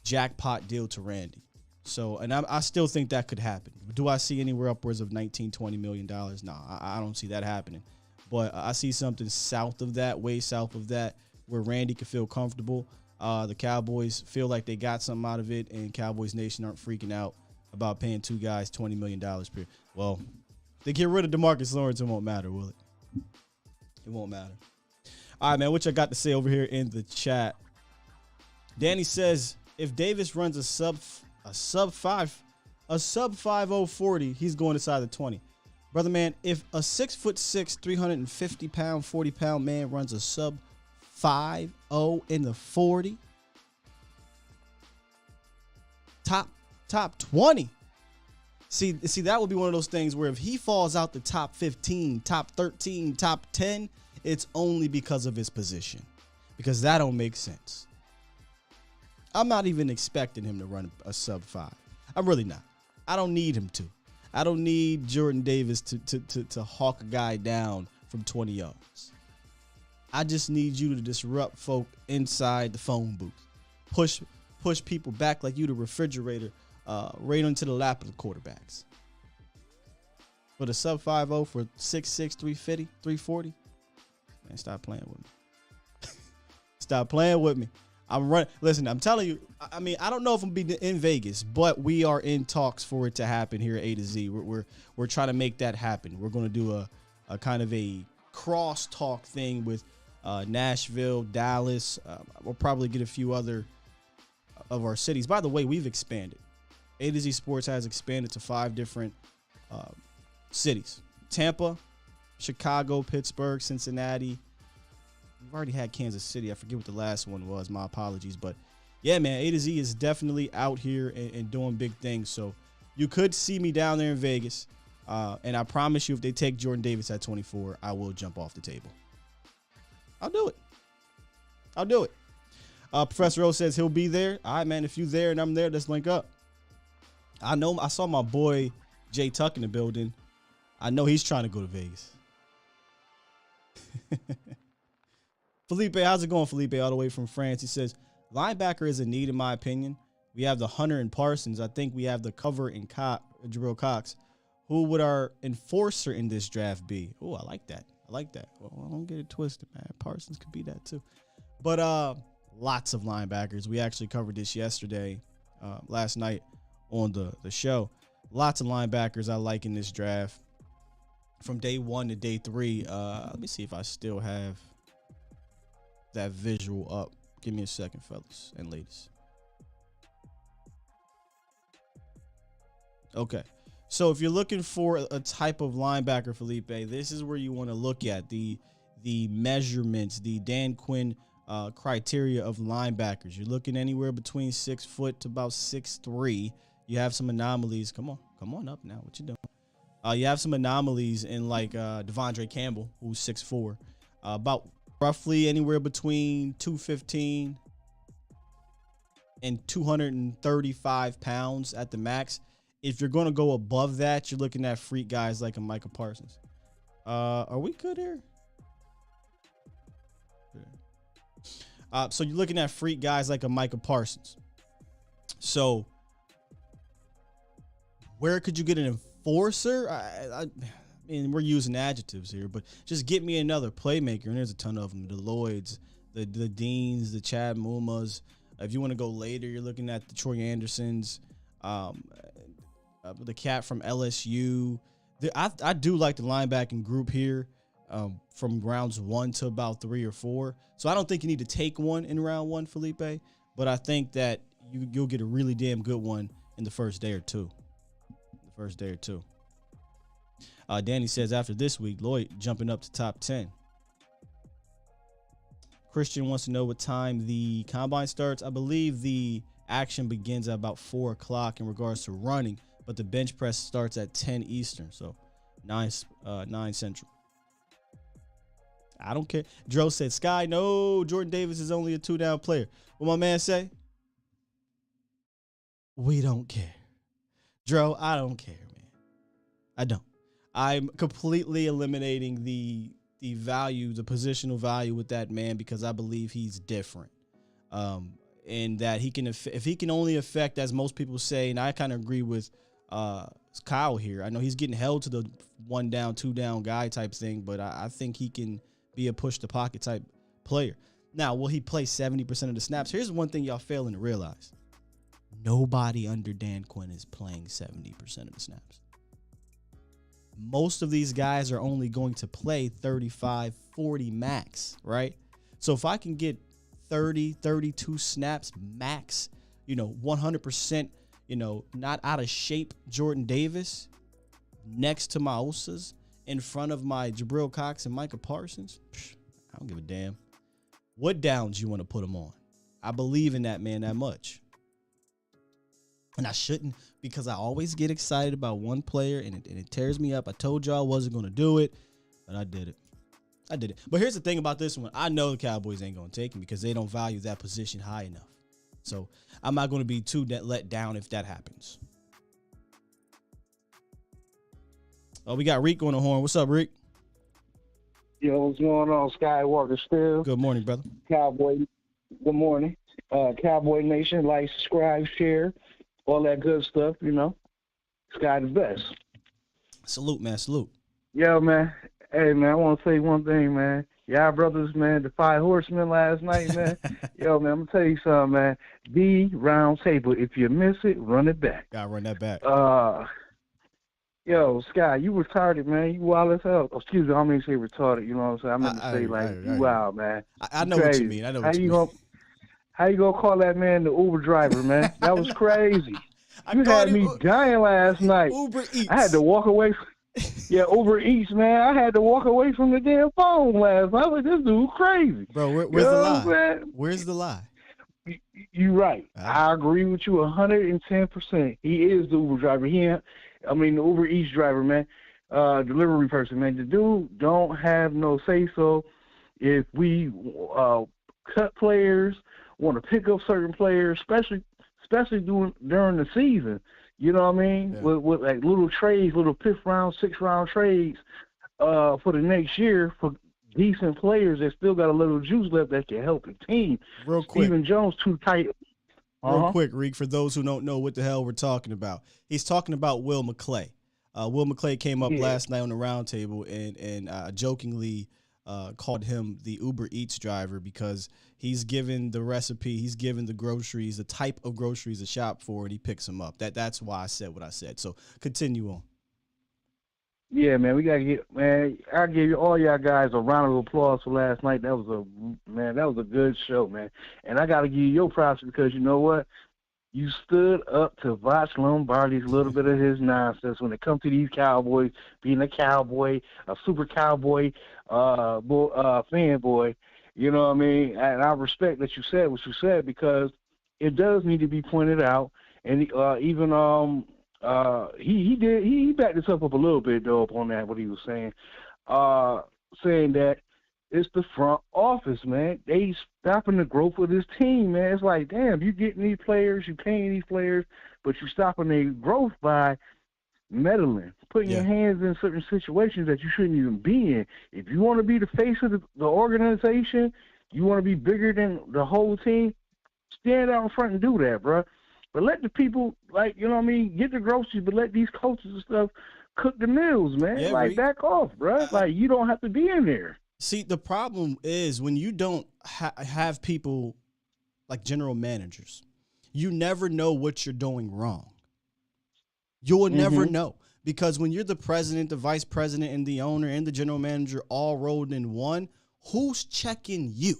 jackpot deal to Randy. So, and I still think that could happen. Do I see anywhere upwards of $19-20 million? No, I don't see that happening. But I see something south of that, way south of that, where Randy could feel comfortable. The Cowboys feel like they got something out of it, and Cowboys Nation aren't freaking out about paying two guys $20 million per. Well, if they get rid of DeMarcus Lawrence, it won't matter, will it? It won't matter. All right, man, what you got to say over here in the chat? Danny says, if Davis runs a sub 5.040, he's going inside the 20. Brother man, if a 6'6", 350-pound, 40-pound man runs a sub 5.0 in the 40, top 20. See, that would be one of those things where if he falls out the top 15, top 13, top 10, it's only because of his position, because that don't make sense. I'm not even expecting him to run a sub 5. I'm really not. I don't need him to. I don't need Jordan Davis to hawk a guy down from 20 yards. I just need you to disrupt folk inside the phone booth. Push people back like you the refrigerator right into the lap of the quarterbacks. But a sub 5.0 for 6'6", 350, 340, man, stop playing with me. Stop playing with me. I'm running. Listen, I'm telling you, I mean, I don't know if I'm be in Vegas, but we are in talks for it to happen here at A to Z. We're trying to make that happen. We're going to do a kind of a cross talk thing with Nashville, Dallas. We'll probably get a few other of our cities. By the way, we've expanded. A to Z Sports has expanded to 5 different cities: Tampa, Chicago, Pittsburgh, Cincinnati. We've already had Kansas City. I forget what the last one was. My apologies. But, yeah, man, A to Z is definitely out here and doing big things. So you could see me down there in Vegas. And I promise you, if they take Jordan Davis at 24, I will jump off the table. I'll do it. I'll do it. Professor O says he'll be there. All right, man, if you're there and I'm there, let's link up. I know I saw my boy Jay Tuck in the building. I know he's trying to go to Vegas. Felipe, how's it going, Felipe, all the way from France? He says, linebacker is a need, in my opinion. We have the Hunter and Parsons. I think we have the cover in Jabril Cox. Who would our enforcer in this draft be? Oh, I like that. I like that. Well, don't get it twisted, man. Parsons could be that too. But lots of linebackers. We actually covered this yesterday, last night on the show. Lots of linebackers I like in this draft. From day 1 to day 3. Let me see if I still have that visual up. Give me a second, fellas and ladies. Okay. So if you're looking for a type of linebacker, Felipe, this is where you want to look at the measurements, the Dan Quinn criteria of linebackers. You're looking anywhere between 6 foot to about 6'3". You have some anomalies. Come on up now. What you doing? You have some anomalies in like Devondre Campbell, who's 6'4", about roughly anywhere between 215 and 235 pounds at the max. If you're going to go above that, you're looking at freak guys like a Micah Parsons. Are we good here? So you're looking at freak guys like a Micah Parsons. So where could you get an enforcer? I mean, we're using adjectives here, but just get me another playmaker, and there's a ton of them. The Lloyds, the Deans, the Chad Mumas. If you want to go later, you're looking at the Troy Andersons, the cat from LSU. I do like the linebacking group here from rounds 1 to about 3 or 4. So I don't think you need to take one in round 1, Felipe, but I think that you'll get a really damn good one in the first day or two. Danny says after this week, Lloyd jumping up to top 10. Christian wants to know what time the combine starts. I believe the action begins at about 4 o'clock in regards to running, but the bench press starts at 10 Eastern, so 9 Central. I don't care. Dro said, Sky, no, Jordan Davis is only a 2-down player. What my man say? We don't care. Dro, I don't care, man. I don't. I'm completely eliminating the value, the positional value with that man, because I believe he's different. and that he can, if he can only affect, as most people say, and I kind of agree with Kyle here. I know he's getting held to the 1 down, 2 down guy type thing, but I think he can be a push the pocket type player. Now, will he play 70% of the snaps? Here's one thing y'all failing to realize. Nobody under Dan Quinn is playing 70% of the snaps. Most of these guys are only going to play 35, 40 max, right? So if I can get 30, 32 snaps max, 100%, not out of shape Jordan Davis next to my Osas in front of my Jabril Cox and Micah Parsons, I don't give a damn what downs you want to put him on. I believe in that man that much. And I shouldn't, because I always get excited about one player and it tears me up. I told y'all I wasn't going to do it, but I did it. But here's the thing about this one. I know the Cowboys ain't going to take him because they don't value that position high enough. So I'm not going to be too let down if that happens. Oh, we got Reek on the horn. What's up, Reek? Yo, what's going on, Skywalker still? Good morning, brother. Cowboy, good morning. Cowboy Nation, like, subscribe, share, all that good stuff, Sky the best. Salute, man, salute. Yo, man. Hey, man, I want to say one thing, man. Y'all brothers, man, the 5 horsemen last night, man. Yo, man, I'm going to tell you something, man. The round table. If you miss it, run it back. Gotta run that back. Yo, Sky, you retarded, man. You wild as hell. Excuse me, I don't mean to say retarded, you know what I'm saying? I meant to say, you wild, man. I know what you mean. I know what you mean. How you gonna call that man the Uber driver, man? That was crazy. You had me dying last night. Uber Eats. I had to walk away. Uber Eats, man. I had to walk away from the damn phone last night. I was like, this dude crazy. Bro, where's the lie? Where's the lie? You're right. I agree with you 110%. He is the Uber driver. The Uber Eats driver, man. Delivery person, man. The dude don't have no say-so if we cut players, want to pick up certain players, especially during the season. You know what I mean? Yeah. With like little trades, little 5th round, 6th round trades for the next year for decent players that still got a little juice left that can help the team. Real quick. Stephen Jones too tight. Real quick, Reek, for those who don't know what the hell we're talking about. He's talking about Will McClay. Will McClay came up last night on the roundtable and jokingly called him the Uber Eats driver because he's given the recipe, he's given the groceries, the type of groceries to shop for, and he picks them up. That's why I said what I said. So continue on. Yeah, man, we gotta I give you all y'all guys a round of applause for last night. That was a good show, man. And I gotta give you your props because you know what? You stood up to Voch Lombardi's little bit of his nonsense when it comes to these Cowboys, being a Cowboy, a super Cowboy fanboy. You know what I mean? And I respect that you said what you said because it does need to be pointed out. And he backed himself up a little bit though on that what he was saying, saying that it's the front office, man. They stopping the growth of this team, man. It's like, damn, you getting these players, you paying these players, but you stopping their growth by meddling, putting your hands in certain situations that you shouldn't even be in. If you want to be the face of the organization, you want to be bigger than the whole team, stand out in front and do that, bro. But let the people, like, you know what I mean, get the groceries, but let these coaches and stuff cook the meals, man. Yeah, back off, bro. Like, you don't have to be in there. See, the problem is when you don't have people like general managers, you never know what you're doing wrong. You will never know because when you're the president, the vice president, and the owner and the general manager all rolled in one, who's checking you?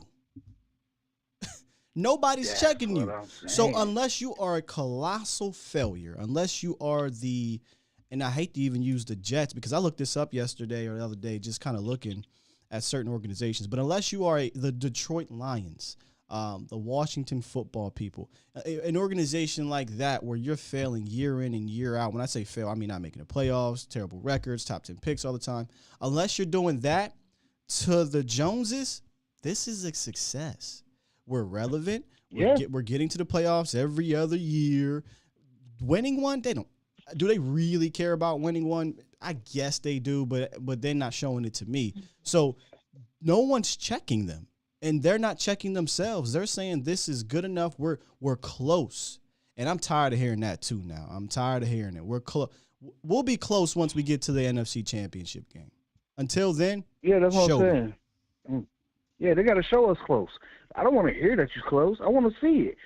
Nobody's checking you. So unless you are a colossal failure, unless you are and I hate to even use the Jets because I looked this up yesterday or the other day, just kind of looking at certain organizations, but unless you are the Detroit Lions, the Washington football people, an organization like that where you're failing year in and year out. When I say fail, I mean not making the playoffs, terrible records, top 10 picks all the time. Unless you're doing that to the Joneses, this is a success. We're relevant. We're getting to the playoffs every other year. Winning one, they don't. Do they really care about winning one? I guess they do, but they're not showing it to me. So no one's checking them. And they're not checking themselves. They're saying this is good enough. We're close. And I'm tired of hearing that too now. I'm tired of hearing it. We're close. We'll be close once we get to the NFC Championship game. Until then, yeah, that's what I'm show me. saying. Yeah, they got to show us close. I don't want to hear that you're close. I want to see it.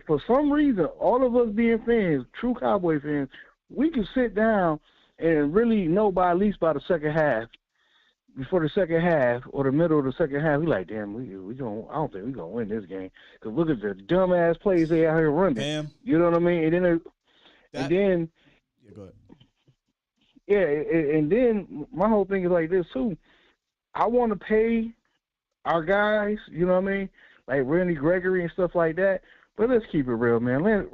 For some reason, all of us being fans, true Cowboy fans, we can sit down and really know at least by the second half. Before the second half or the middle of the second half, we like, damn, we going. I don't think we're gonna win this game because look at the dumbass plays they out here running. Damn. You know what I mean? And then, yeah, go ahead. Yeah, and then my whole thing is like this too. I want to pay our guys, you know what I mean, like Randy Gregory and stuff like that. But let's keep it real, man.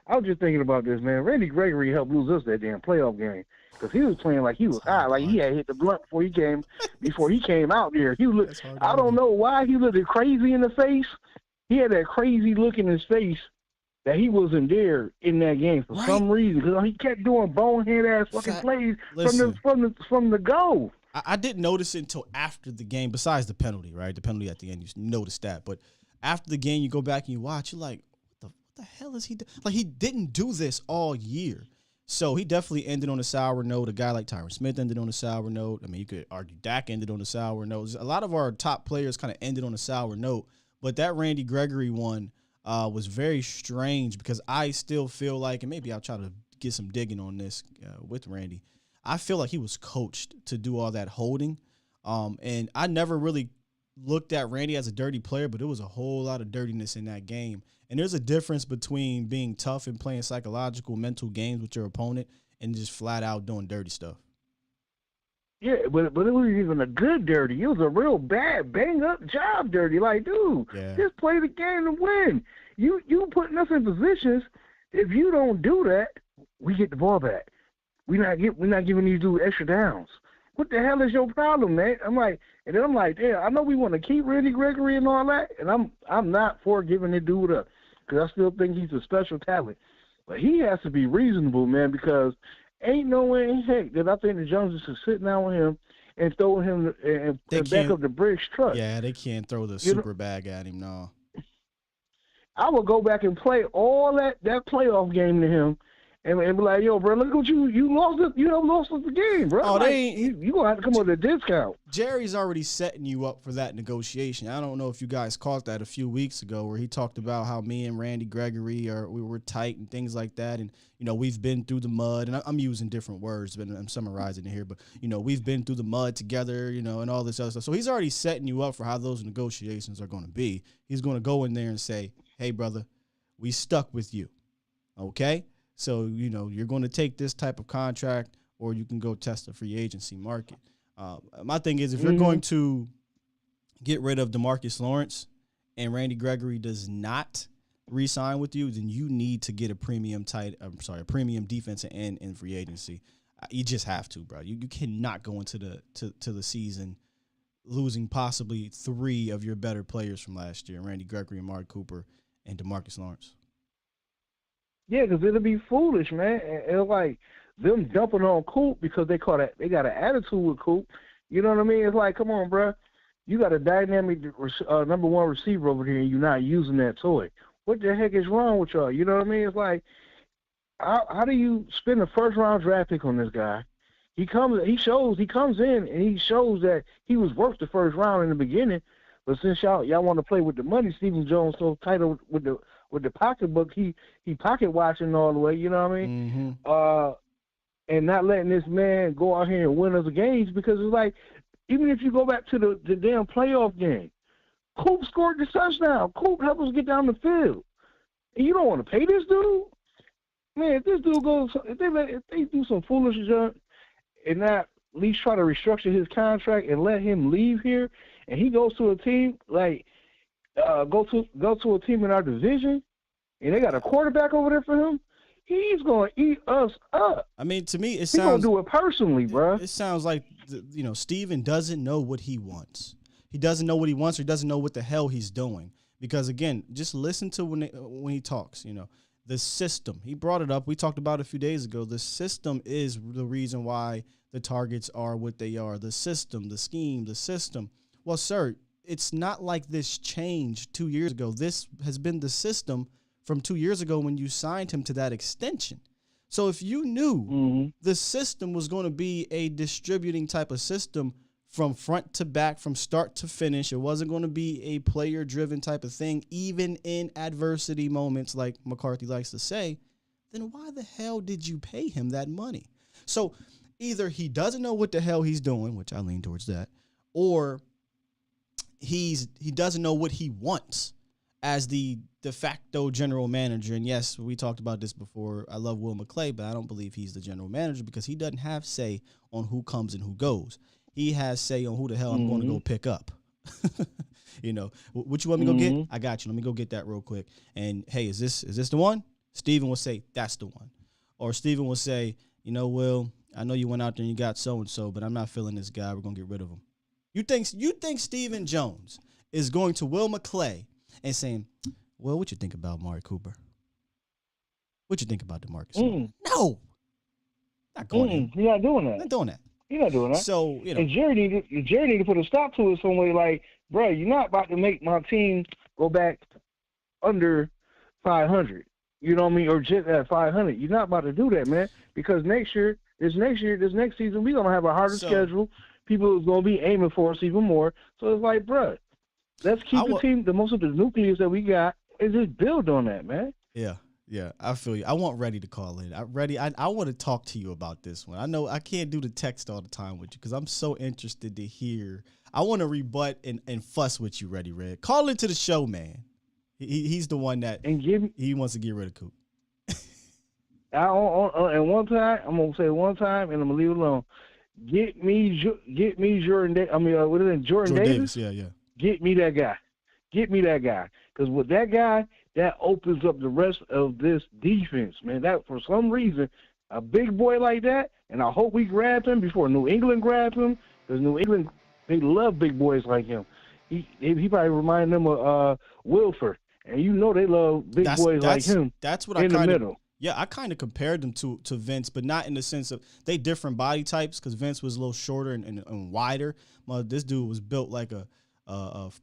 I was just thinking about this, man. Randy Gregory helped lose us that damn playoff game. Because he was playing like he was high, like he had hit the blunt before he came out there. I don't know why he looked crazy in the face. He had that crazy look in his face that he wasn't there in that game for some reason. Because he kept doing bonehead ass fucking plays from the goal. I didn't notice it until after the game. Besides the penalty, right? The penalty at the end, you noticed that. But after the game, you go back and you watch. You're like, what the hell is he doing? Like he didn't do this all year. So he definitely ended on a sour note. A guy like Tyron Smith ended on a sour note. I mean, you could argue Dak ended on a sour note. A lot of our top players kind of ended on a sour note. But that Randy Gregory one was very strange because I still feel like, and maybe I'll try to get some digging on this with Randy, I feel like he was coached to do all that holding. And I never really looked at Randy as a dirty player, but there was a whole lot of dirtiness in that game. And there's a difference between being tough and playing psychological, mental games with your opponent and just flat out doing dirty stuff. Yeah, but it wasn't even a good dirty. It was a real bad, bang-up job dirty. Like, dude, just play the game and win. You putting us in positions, if you don't do that, we get the ball back. We're not giving these dudes extra downs. What the hell is your problem, man? I'm like, damn, I know we want to keep Randy Gregory and all that, and I'm not for giving the dude up because I still think he's a special talent. But he has to be reasonable, man, because ain't no way in heck that I think the Joneses should sit down with him and throw him and back up the Briggs truck. Yeah, they can't throw the super bag at him, no. I would go back and play all that playoff game to him and be like, yo, bro, look what you lost it. You lost the game, bro. Oh, like, you gonna have to come with a discount. Jerry's already setting you up for that negotiation. I don't know if you guys caught that a few weeks ago where he talked about how me and Randy Gregory we were tight and things like that. And, we've been through the mud, and I'm using different words, but I'm summarizing it here. But, we've been through the mud together, and all this other stuff. So he's already setting you up for how those negotiations are going to be. He's going to go in there and say, hey, brother, we stuck with you. Okay? So, you're going to take this type of contract or you can go test the free agency market. My thing is if you're going to get rid of DeMarcus Lawrence and Randy Gregory does not re-sign with you, then you need to get a premium defensive end in free agency. You just have to, bro. You cannot go into the season losing possibly 3 of your better players from last year, Randy Gregory and Mark Cooper and DeMarcus Lawrence. Yeah, because it'll be foolish, man. And like them dumping on Coop because they got an attitude with Coop. You know what I mean? It's like, come on, bro. You got a dynamic number one receiver over here, and you're not using that toy. What the heck is wrong with y'all? You know what I mean? It's like, how do you spend a first-round draft pick on this guy? He comes in and he shows that he was worth the first round in the beginning. But since y'all want to play with the money, Stephen Jones so tight with the pocketbook, he pocket watching all the way. You know what I mean? Mm-hmm. And not letting this man go out here and win us games because it's like, even if you go back to the damn playoff game, Coop scored the touchdown. Coop helped us get down the field. And you don't want to pay this dude? Man, if this dude if they do some foolish junk and not at least try to restructure his contract and let him leave here, and he goes to a team like go to a team in our division, and they got a quarterback over there for him, he's going to eat us up. I mean, to me, he's going to do it personally, bro. It sounds like, Steven doesn't know what he wants. He doesn't know what he wants, or he doesn't know what the hell he's doing. Because, again, just listen to when he talks, The system. He brought it up. We talked about it a few days ago. The system is the reason why the targets are what they are. The system, the scheme, the system. Well, sir, it's not like this changed 2 years ago. This has been the system from 2 years ago when you signed him to that extension. So if you knew the system was going to be a distributing type of system from front to back, from start to finish, it wasn't going to be a player-driven type of thing, even in adversity moments, like McCarthy likes to say, then why the hell did you pay him that money? So either he doesn't know what the hell he's doing, which I lean towards that, or he doesn't know what he wants as the de facto general manager. And yes, we talked about this before. I love Will McClay, but I don't believe he's the general manager because he doesn't have say on who comes and who goes. He has say on who the hell I'm going to go pick up. You know, what you want me to go get? I got you. Let me go get that real quick. And hey, is this the one? Steven will say, that's the one. Or Steven will say, you know, Will, I know you went out there and you got so-and-so, but I'm not feeling this guy. We're going to get rid of him. You think Steven Jones is going to Will McClay and saying, well, what you think about Amari Cooper? What you think about DeMarcus? No. Not going He's not doing that. Not doing that. He's not doing that. So, you know. And Jerry need to put a stop to it some way. Like, bro, you're not about to make my team go back under 500. You know what I mean? Or just at 500. You're not about to do that, man. Because this next season, we're going to have a harder schedule. People is going to be aiming for us even more. So it's like, bro, let's keep the team, the most of the nucleus that we got, and just build on that, man. Yeah, I feel you. I want Reddy to call in. I want to talk to you about this one. I know I can't do the text all the time with you because I'm so interested to hear. I want to rebut and fuss with you, Reddy Red. Call into the show, man. He's the one that he wants to get rid of Coop. And one time, I'm gonna say one time, and I'm gonna leave it alone. Get me Jordan. What is it? Jordan Davis? Yeah. Get me that guy. Because with that guy, that opens up the rest of this defense, man. That for some reason, a big boy like that, and I hope we grab him before New England grab him, because New England, they love big boys like him. He probably reminded them of Wilford, and you know they love big boys like him. That's what in the middle. Yeah, I kind of compared them to Vince, but not in the sense of they different body types because Vince was a little shorter and wider. Well, this dude was built like a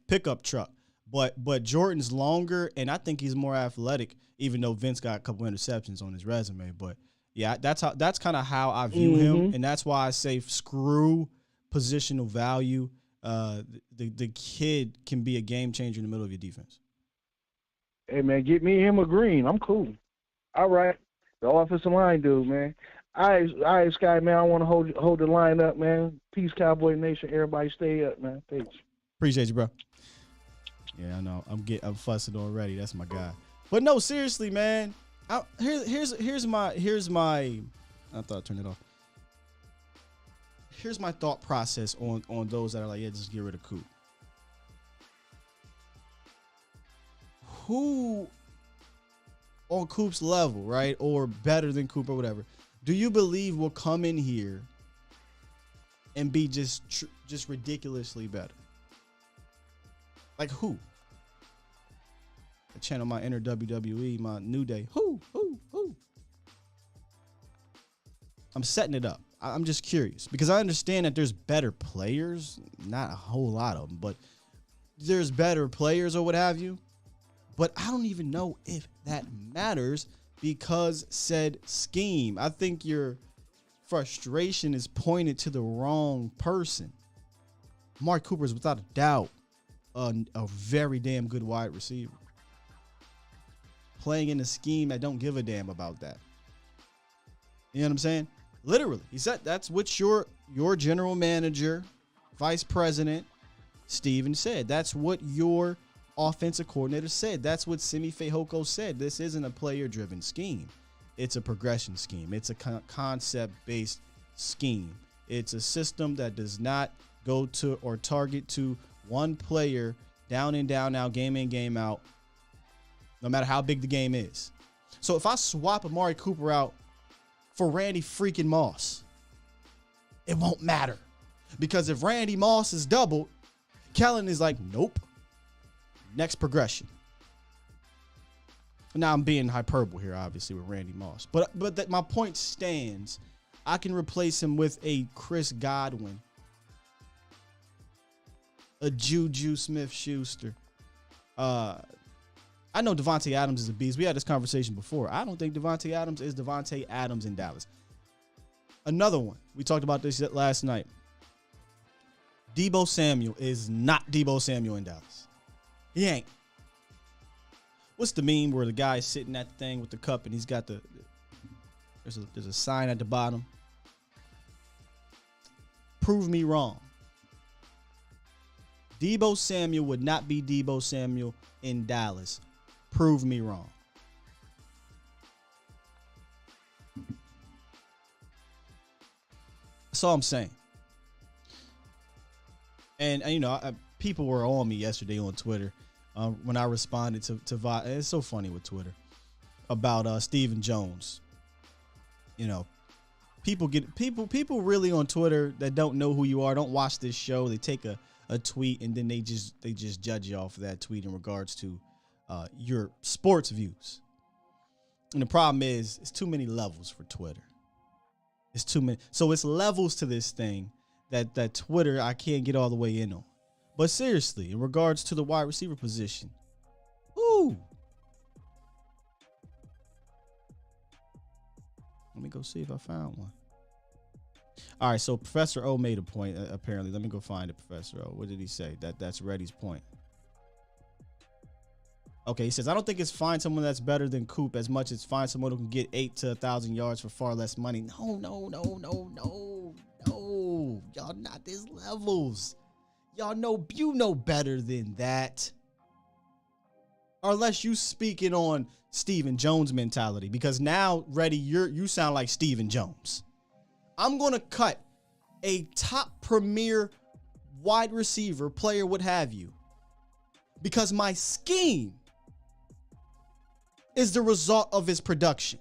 pickup truck. But Jordan's longer, and I think he's more athletic, even though Vince got a couple interceptions on his resume. But yeah, that's kind of how I view him, and that's why I say screw positional value. The kid can be a game changer in the middle of your defense. Hey man, get me him a green. I'm cool. All right, the offensive line dude, man. All right, Sky, man. I want to hold the line up, man. Peace, Cowboy Nation. Everybody, stay up, man. Thanks. Appreciate you, bro. Yeah, I know. I'm fussing already. That's my guy. But no, seriously, man. Here's my. I thought I turned it off. Here's my thought process on those that are like, yeah, just get rid of Coop. Who on Coop's level, right, or better than Coop or whatever, do you believe will come in here and be just ridiculously better? Like who? I channel my inner WWE, my New Day. Who? I'm setting it up. I'm just curious because I understand that there's better players, not a whole lot of them, but there's better players or what have you. But I don't even know if that matters because said scheme. I think your frustration is pointed to the wrong person. Mark Cooper is without a doubt a very damn good wide receiver. Playing in a scheme that don't give a damn about that. You know what I'm saying? Literally. He said that's what your general manager, vice president, Steven said. That's what your offensive coordinator said. That's what Simi Fehoko said. This isn't a player-driven scheme. It's a progression scheme. It's a concept-based scheme. It's a system that does not go to or target to one player down in, down out, game in, game out, no matter how big the game is. So if I swap Amari Cooper out for Randy freaking Moss, it won't matter. Because if Randy Moss is doubled, Kellen is like, nope. Next progression. Now I'm being hyperbole here, obviously, with Randy Moss. But that my point stands. I can replace him with a Chris Godwin a Juju Smith-Schuster. I know Devontae Adams is a beast. We had this conversation before. I don't think Devontae Adams is Devontae Adams in Dallas. Another one. We talked about this last night. Deebo Samuel is not Deebo Samuel in Dallas. He ain't. What's the meme where the guy's sitting at the thing with the cup and he's got there's a sign at the bottom? Prove me wrong. Deebo Samuel would not be Deebo Samuel in Dallas. Prove me wrong. That's all I'm saying. And you know, people were on me yesterday on Twitter when I responded to it's so funny with Twitter about Stephen Jones. You know, people really on Twitter that don't know who you are, don't watch this show. They take a tweet and then they just judge you off of that tweet in regards to your sports views. And the problem is it's too many levels for Twitter. It's too many. So it's levels to this thing that Twitter I can't get all the way in on. But seriously, in regards to the wide receiver position, ooh. Let me go see if I found one. All right, so Professor O made a point, apparently. Let me go find it, Professor O. What did he say? That's Reddy's point. Okay, he says, I don't think it's find someone that's better than Coop as much as find someone who can get 8 to 1,000 yards for far less money. No. Y'all not these levels. Y'all know, you know better than that. Or unless you speaking on Stephen Jones mentality, because now, Reddy, you sound like Stephen Jones. I'm going to cut a top premier wide receiver, player, what have you, because my scheme is the result of his production,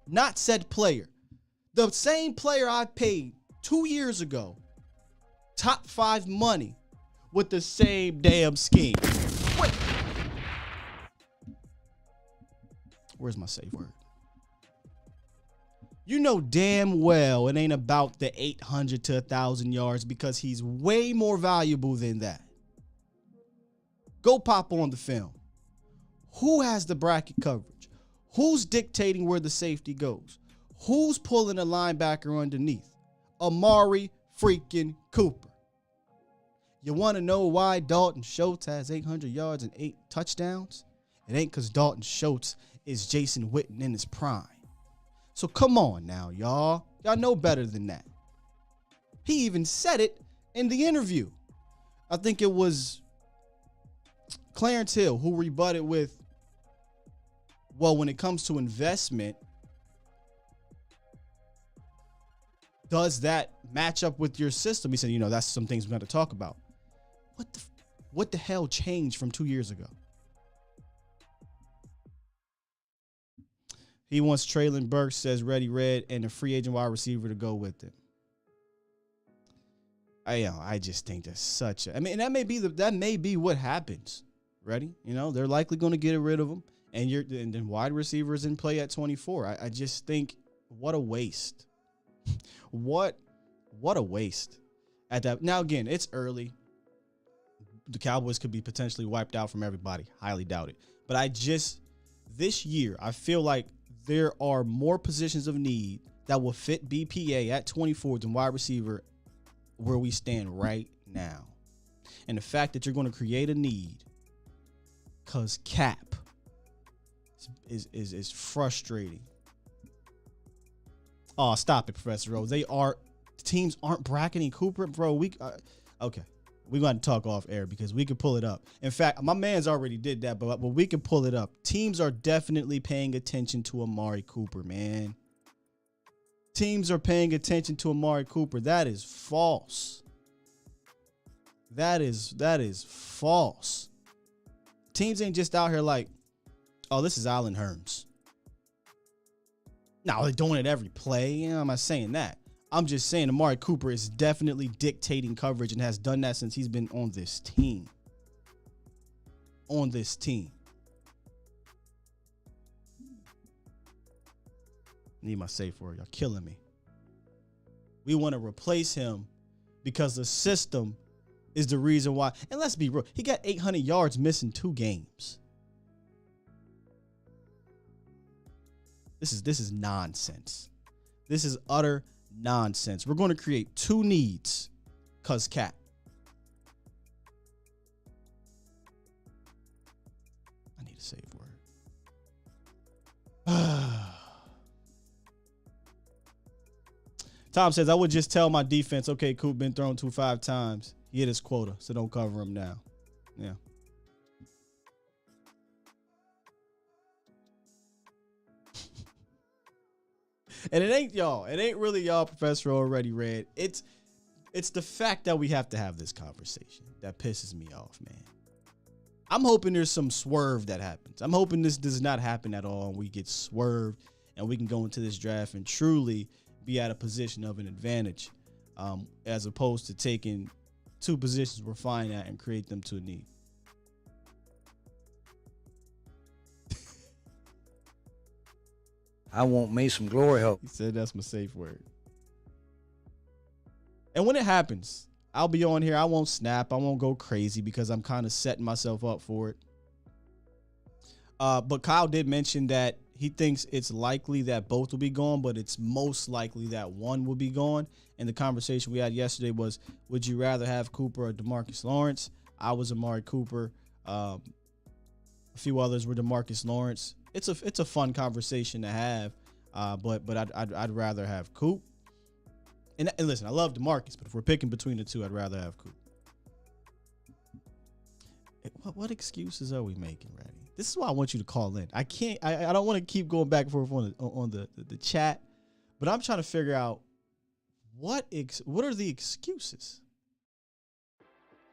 not said player. The same player I paid 2 years ago, top 5 money, with the same damn scheme. Wait. Where's my safe word? You know damn well it ain't about the 800 to 1,000 yards because he's way more valuable than that. Go pop on the film. Who has the bracket coverage? Who's dictating where the safety goes? Who's pulling a linebacker underneath? Amari freaking Cooper. You want to know why Dalton Schultz has 800 yards and 8 touchdowns? It ain't because Dalton Schultz is Jason Witten in his prime. So come on now, y'all. Y'all know better than that. He even said it in the interview. I think it was Clarence Hill who rebutted with, well, when it comes to investment, does that match up with your system? He said, that's some things we have to talk about. What the hell changed from 2 years ago? He wants Traylon Burks, says Reddy Red, and a free agent wide receiver to go with him. I just think that's such a, that may be what happens. Ready? They're likely going to get rid of him, and then wide receivers in play at 24. I just think, what a waste. What a waste. At that. Now again, it's early. The Cowboys could be potentially wiped out from everybody. Highly doubt it. But this year, I feel like there are more positions of need that will fit BPA at 24 than wide receiver where we stand right now. And the fact that you're going to create a need because cap is frustrating. Oh, stop it, Professor O. Teams aren't bracketing Cooper, bro. Okay. We're going to talk off air because we could pull it up. In fact, my man's already did that, but we can pull it up. Teams are definitely paying attention to Amari Cooper, man. Teams are paying attention to Amari Cooper. That is false. That is false. Teams ain't just out here like, oh, this is Allen Hurns. No, they're doing it every play. I'm not saying that. I'm just saying Amari Cooper is definitely dictating coverage and has done that since he's been on this team. Need my safe word. Y'all killing me. We want to replace him because the system is the reason why. And let's be real, he got 800 yards missing 2 games. This is nonsense. This is utter nonsense. We're going to create 2 needs cuz cap. I need a safe word. Tom says, I would just tell my defense, okay, Coop been thrown 5 times. He hit his quota, so don't cover him now. Yeah. And it ain't y'all. It ain't really y'all, Professor Already Read. It's the fact that we have to have this conversation that pisses me off, man. I'm hoping there's some swerve that happens. I'm hoping this does not happen at all and we get swerved and we can go into this draft and truly be at a position of an advantage, as opposed to taking 2 positions we're fine at and create them to a need. I want me some glory hole. He said that's my safe word. And when it happens, I'll be on here. I won't snap. I won't go crazy because I'm kind of setting myself up for it. But Kyle did mention that he thinks it's likely that both will be gone, but it's most likely that one will be gone. And the conversation we had yesterday was, would you rather have Cooper or DeMarcus Lawrence? I was Amari Cooper. A few others were DeMarcus Lawrence. It's a fun conversation to have, but I'd rather have Coop. And listen, I love DeMarcus, but if we're picking between the 2, I'd rather have Coop. What excuses are we making, Ratty? This is why I want you to call in. I don't want to keep going back and forth on the chat, but I'm trying to figure out what are the excuses.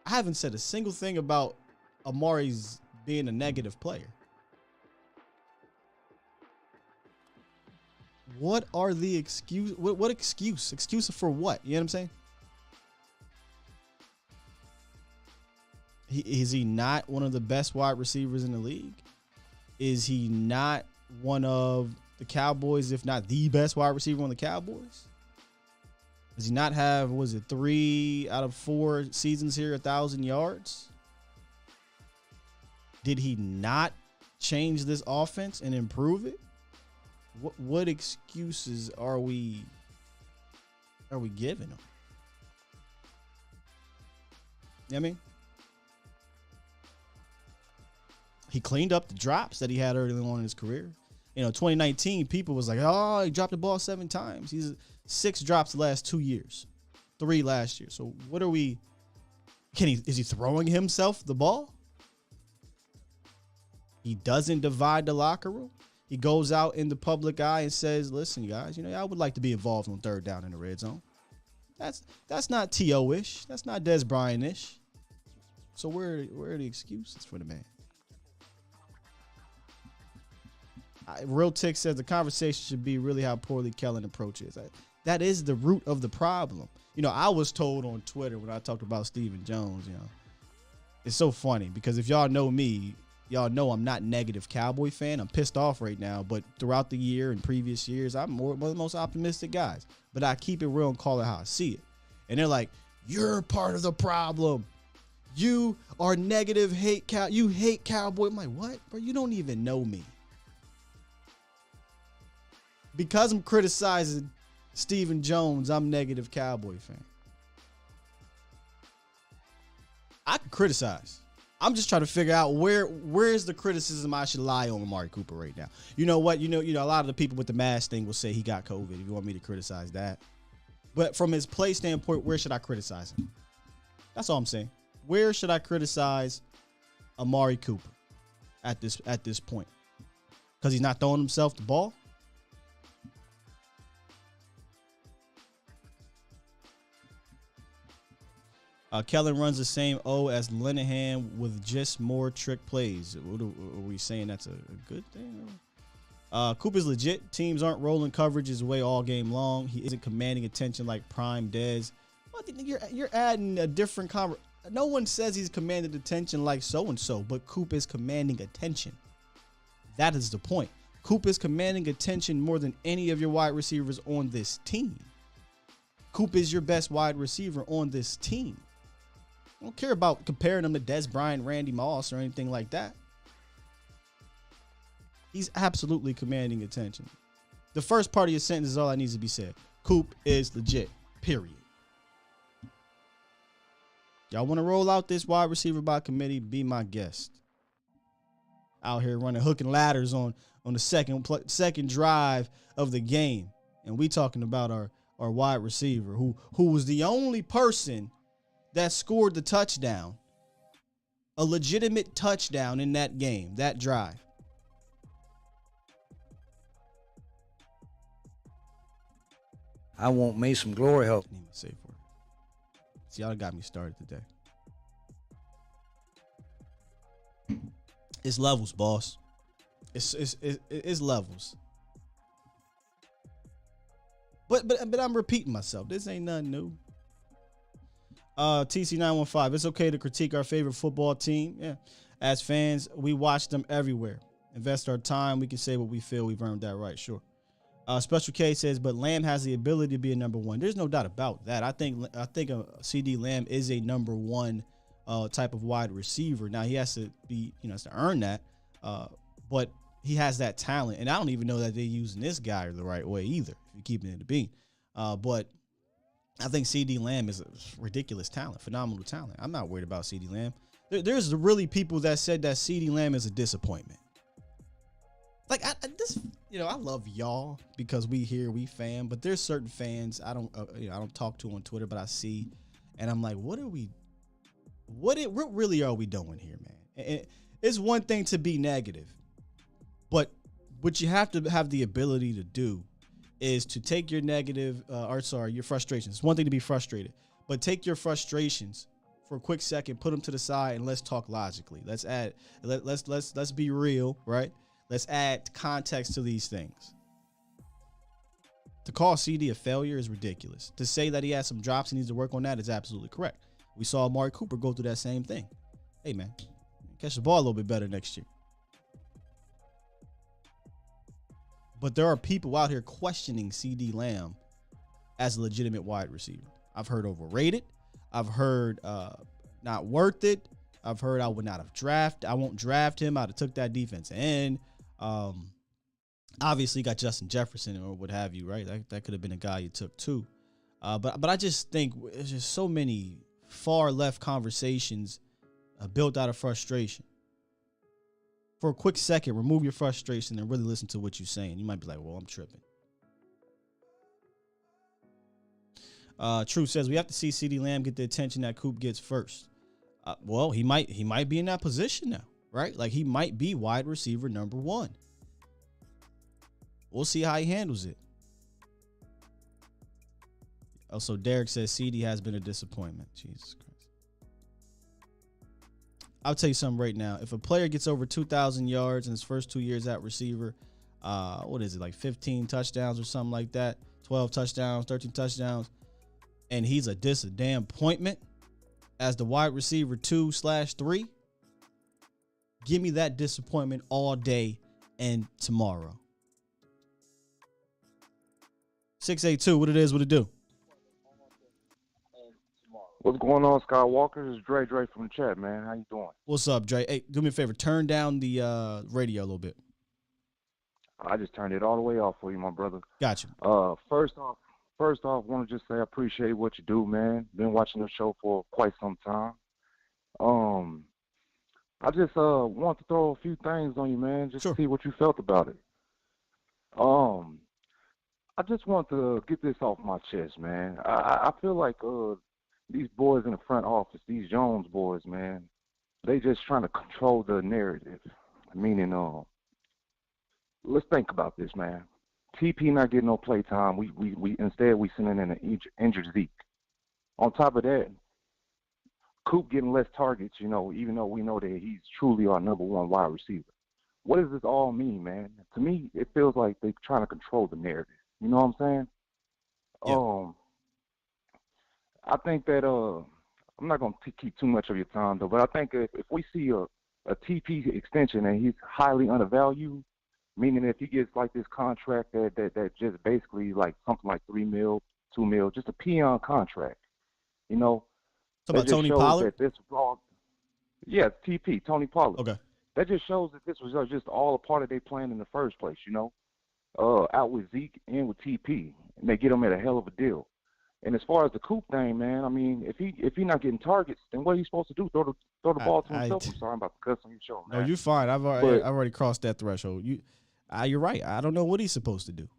I haven't said a single thing about Amari's being a negative player. What are the excuse? What excuse? Excuse for what? You know what I'm saying? Is he not one of the best wide receivers in the league? Is he not one of the Cowboys, if not the best wide receiver on the Cowboys? Does he not have, 3 out of 4 seasons here, 1,000 yards? Did he not change this offense and improve it? What excuses are we giving him? You know what I mean? He cleaned up the drops that he had early on in his career. 2019, people was like, oh, he dropped the ball 7 times. He's 6 drops the last 2 years, 3 last year. So what are we? Is he throwing himself the ball? He doesn't divide the locker room. He goes out in the public eye and says, listen, guys, I would like to be involved on 3rd down in the red zone. That's not T.O.-ish. That's not Des Bryant-ish. So where are the excuses for the man? Real Tick says the conversation should be really how poorly Kellen approaches. That is the root of the problem. I was told on Twitter when I talked about Stephen Jones, it's so funny because if y'all know me, y'all know I'm not negative Cowboy fan. I'm pissed off right now, but throughout the year and previous years, I'm one of the most optimistic guys. But I keep it real and call it how I see it. And they're like, you're part of the problem. You are negative, you hate Cowboy. I'm like, what? Bro, you don't even know me. Because I'm criticizing Stephen Jones, I'm negative Cowboy fan. I can criticize. I'm just trying to figure out where is the criticism I should lie on Amari Cooper right now. You know what? A lot of the people with the mask thing will say he got COVID if you want me to criticize that. But from his play standpoint, where should I criticize him? That's all I'm saying. Where should I criticize Amari Cooper at this point? Because he's not throwing himself the ball? Kellen runs the same O as Linehan with just more trick plays. Are we saying that's a good thing? Cooper's legit. Teams aren't rolling coverage his way all game long. He isn't commanding attention like prime Dez. Well, you're adding a different No one says he's commanded attention like so-and-so, but Coop is commanding attention. That is the point. Coop is commanding attention more than any of your wide receivers on this team. Coop is your best wide receiver on this team. I don't care about comparing him to Des Bryant, Randy Moss, or anything like that. He's absolutely commanding attention. The first part of your sentence is all that needs to be said. Coop is legit, period. Y'all want to roll out this wide receiver by committee? Be my guest. Out here running hook and ladders on the second drive of the game. And we talking about our wide receiver who was the only person that scored the touchdown. A legitimate touchdown in that game, that drive. I want me some glory hole. Need a safe word. See, y'all got me started today. It's levels, boss. It's levels. But I'm repeating myself. This ain't nothing new. TC915. It's okay to critique our favorite football team. Yeah. As fans, we watch them everywhere. Invest our time. We can say what we feel. We've earned that right. Sure. Special K says, but Lamb has the ability to be a number one. There's no doubt about that. I think a CD Lamb is a number one type of wide receiver. Now he has to be, has to earn that. But he has that talent, and I don't even know that they're using this guy the right way either. If you're keeping it a bean, but I think CD Lamb is a ridiculous talent, phenomenal talent. I'm not worried about CD Lamb. There's really people that said that CD Lamb is a disappointment. Like I love y'all because we fan, but there's certain fans I don't talk to on Twitter, but I see, and I'm like, what really are we doing here, man? And it's one thing to be negative, but what you have to have the ability to do is to take your your frustrations. It's one thing to be frustrated, but take your frustrations for a quick second, put them to the side, and let's talk logically. Let's be real, right? Let's add context to these things. To call CD a failure is ridiculous. To say that he has some drops and needs to work on that is absolutely correct. We saw Amari Cooper go through that same thing. Hey, man, catch the ball a little bit better next year. But there are people out here questioning CD Lamb as a legitimate wide receiver. I've heard overrated. I've heard not worth it. I've heard I would not have drafted. I won't draft him. I'd have took that defense in. Obviously, you got Justin Jefferson or what have you, right? That could have been a guy you took too. But I just think there's just so many far left conversations built out of frustration. For a quick second, remove your frustration and really listen to what you're saying. You might be like, well, I'm tripping. True says we have to see CeeDee Lamb get the attention that Coop gets first. Well, he might be in that position now, right? Like he might be wide receiver number one. We'll see how he handles it. Also, Derek says CD has been a disappointment. Jesus Christ. I'll tell you something right now. If a player gets over 2,000 yards in his first 2 years at receiver, what is it, like 15 touchdowns or something like that? 12 touchdowns, 13 touchdowns, and he's a damn appointment as the wide receiver 2/3, give me that disappointment all day and tomorrow. 682, what it is, what it do? What's going on, Skywalker? This is Dre from the chat, man. How you doing? What's up, Dre? Hey, do me a favor. Turn down the radio a little bit. I just turned it all the way off for you, my brother. Gotcha. First off, want to just say I appreciate what you do, man. Been watching the show for quite some time. I just want to throw a few things on you, man, just sure. to see what you felt about it. I just want to get this off my chest, man. I feel like these boys in the front office, these Jones boys, man, they just trying to control the narrative. Meaning, let's think about this, man. TP not getting no play time. We instead we sending in an injured Zeke. On top of that, Coop getting less targets, even though we know that he's truly our number one wide receiver. What does this all mean, man? To me, it feels like they're trying to control the narrative. You know what I'm saying? Yeah. I think that I'm not going to keep too much of your time, though, but I think if we see a TP extension and he's highly undervalued, meaning if he gets like this contract that just basically like something like $3 million, $2 million, just a peon contract, Talking about Tony Pollard? That this was all, yeah, TP, Tony Pollard. Okay. That just shows that this was just all a part of their plan in the first place, out with Zeke and with TP, and they get him at a hell of a deal. And as far as the Coop thing, man, I mean, if he not getting targets, then what are you supposed to do? Throw the ball to himself? I'm sorry, I'm about to cuss on your show, man. No, you're fine. I've already crossed that threshold. You're right. I don't know what he's supposed to do.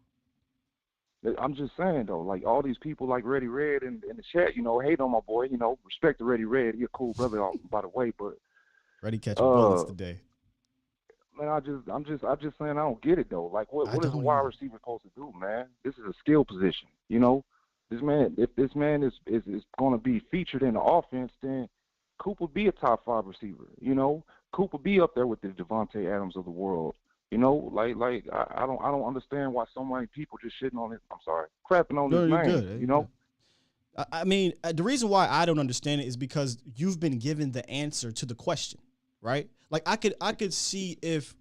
I'm just saying, though, like, all these people like Reddy Red in the chat, hate on my boy, respect to Reddy Red. He a cool brother, by the way, but Reddy catching bullets today. Man, I'm just saying I don't get it, though. Like, what is a wide receiver supposed to do, man? This is a skill position, This man, if this man is going to be featured in the offense, then Coop would be a top 5 receiver, Coop would be up there with the Devontae Adams of the world. I don't understand why so many people just shitting on it. I'm sorry, crapping on this man. Good. I mean, the reason why I don't understand it is because you've been given the answer to the question, right? Like I could see if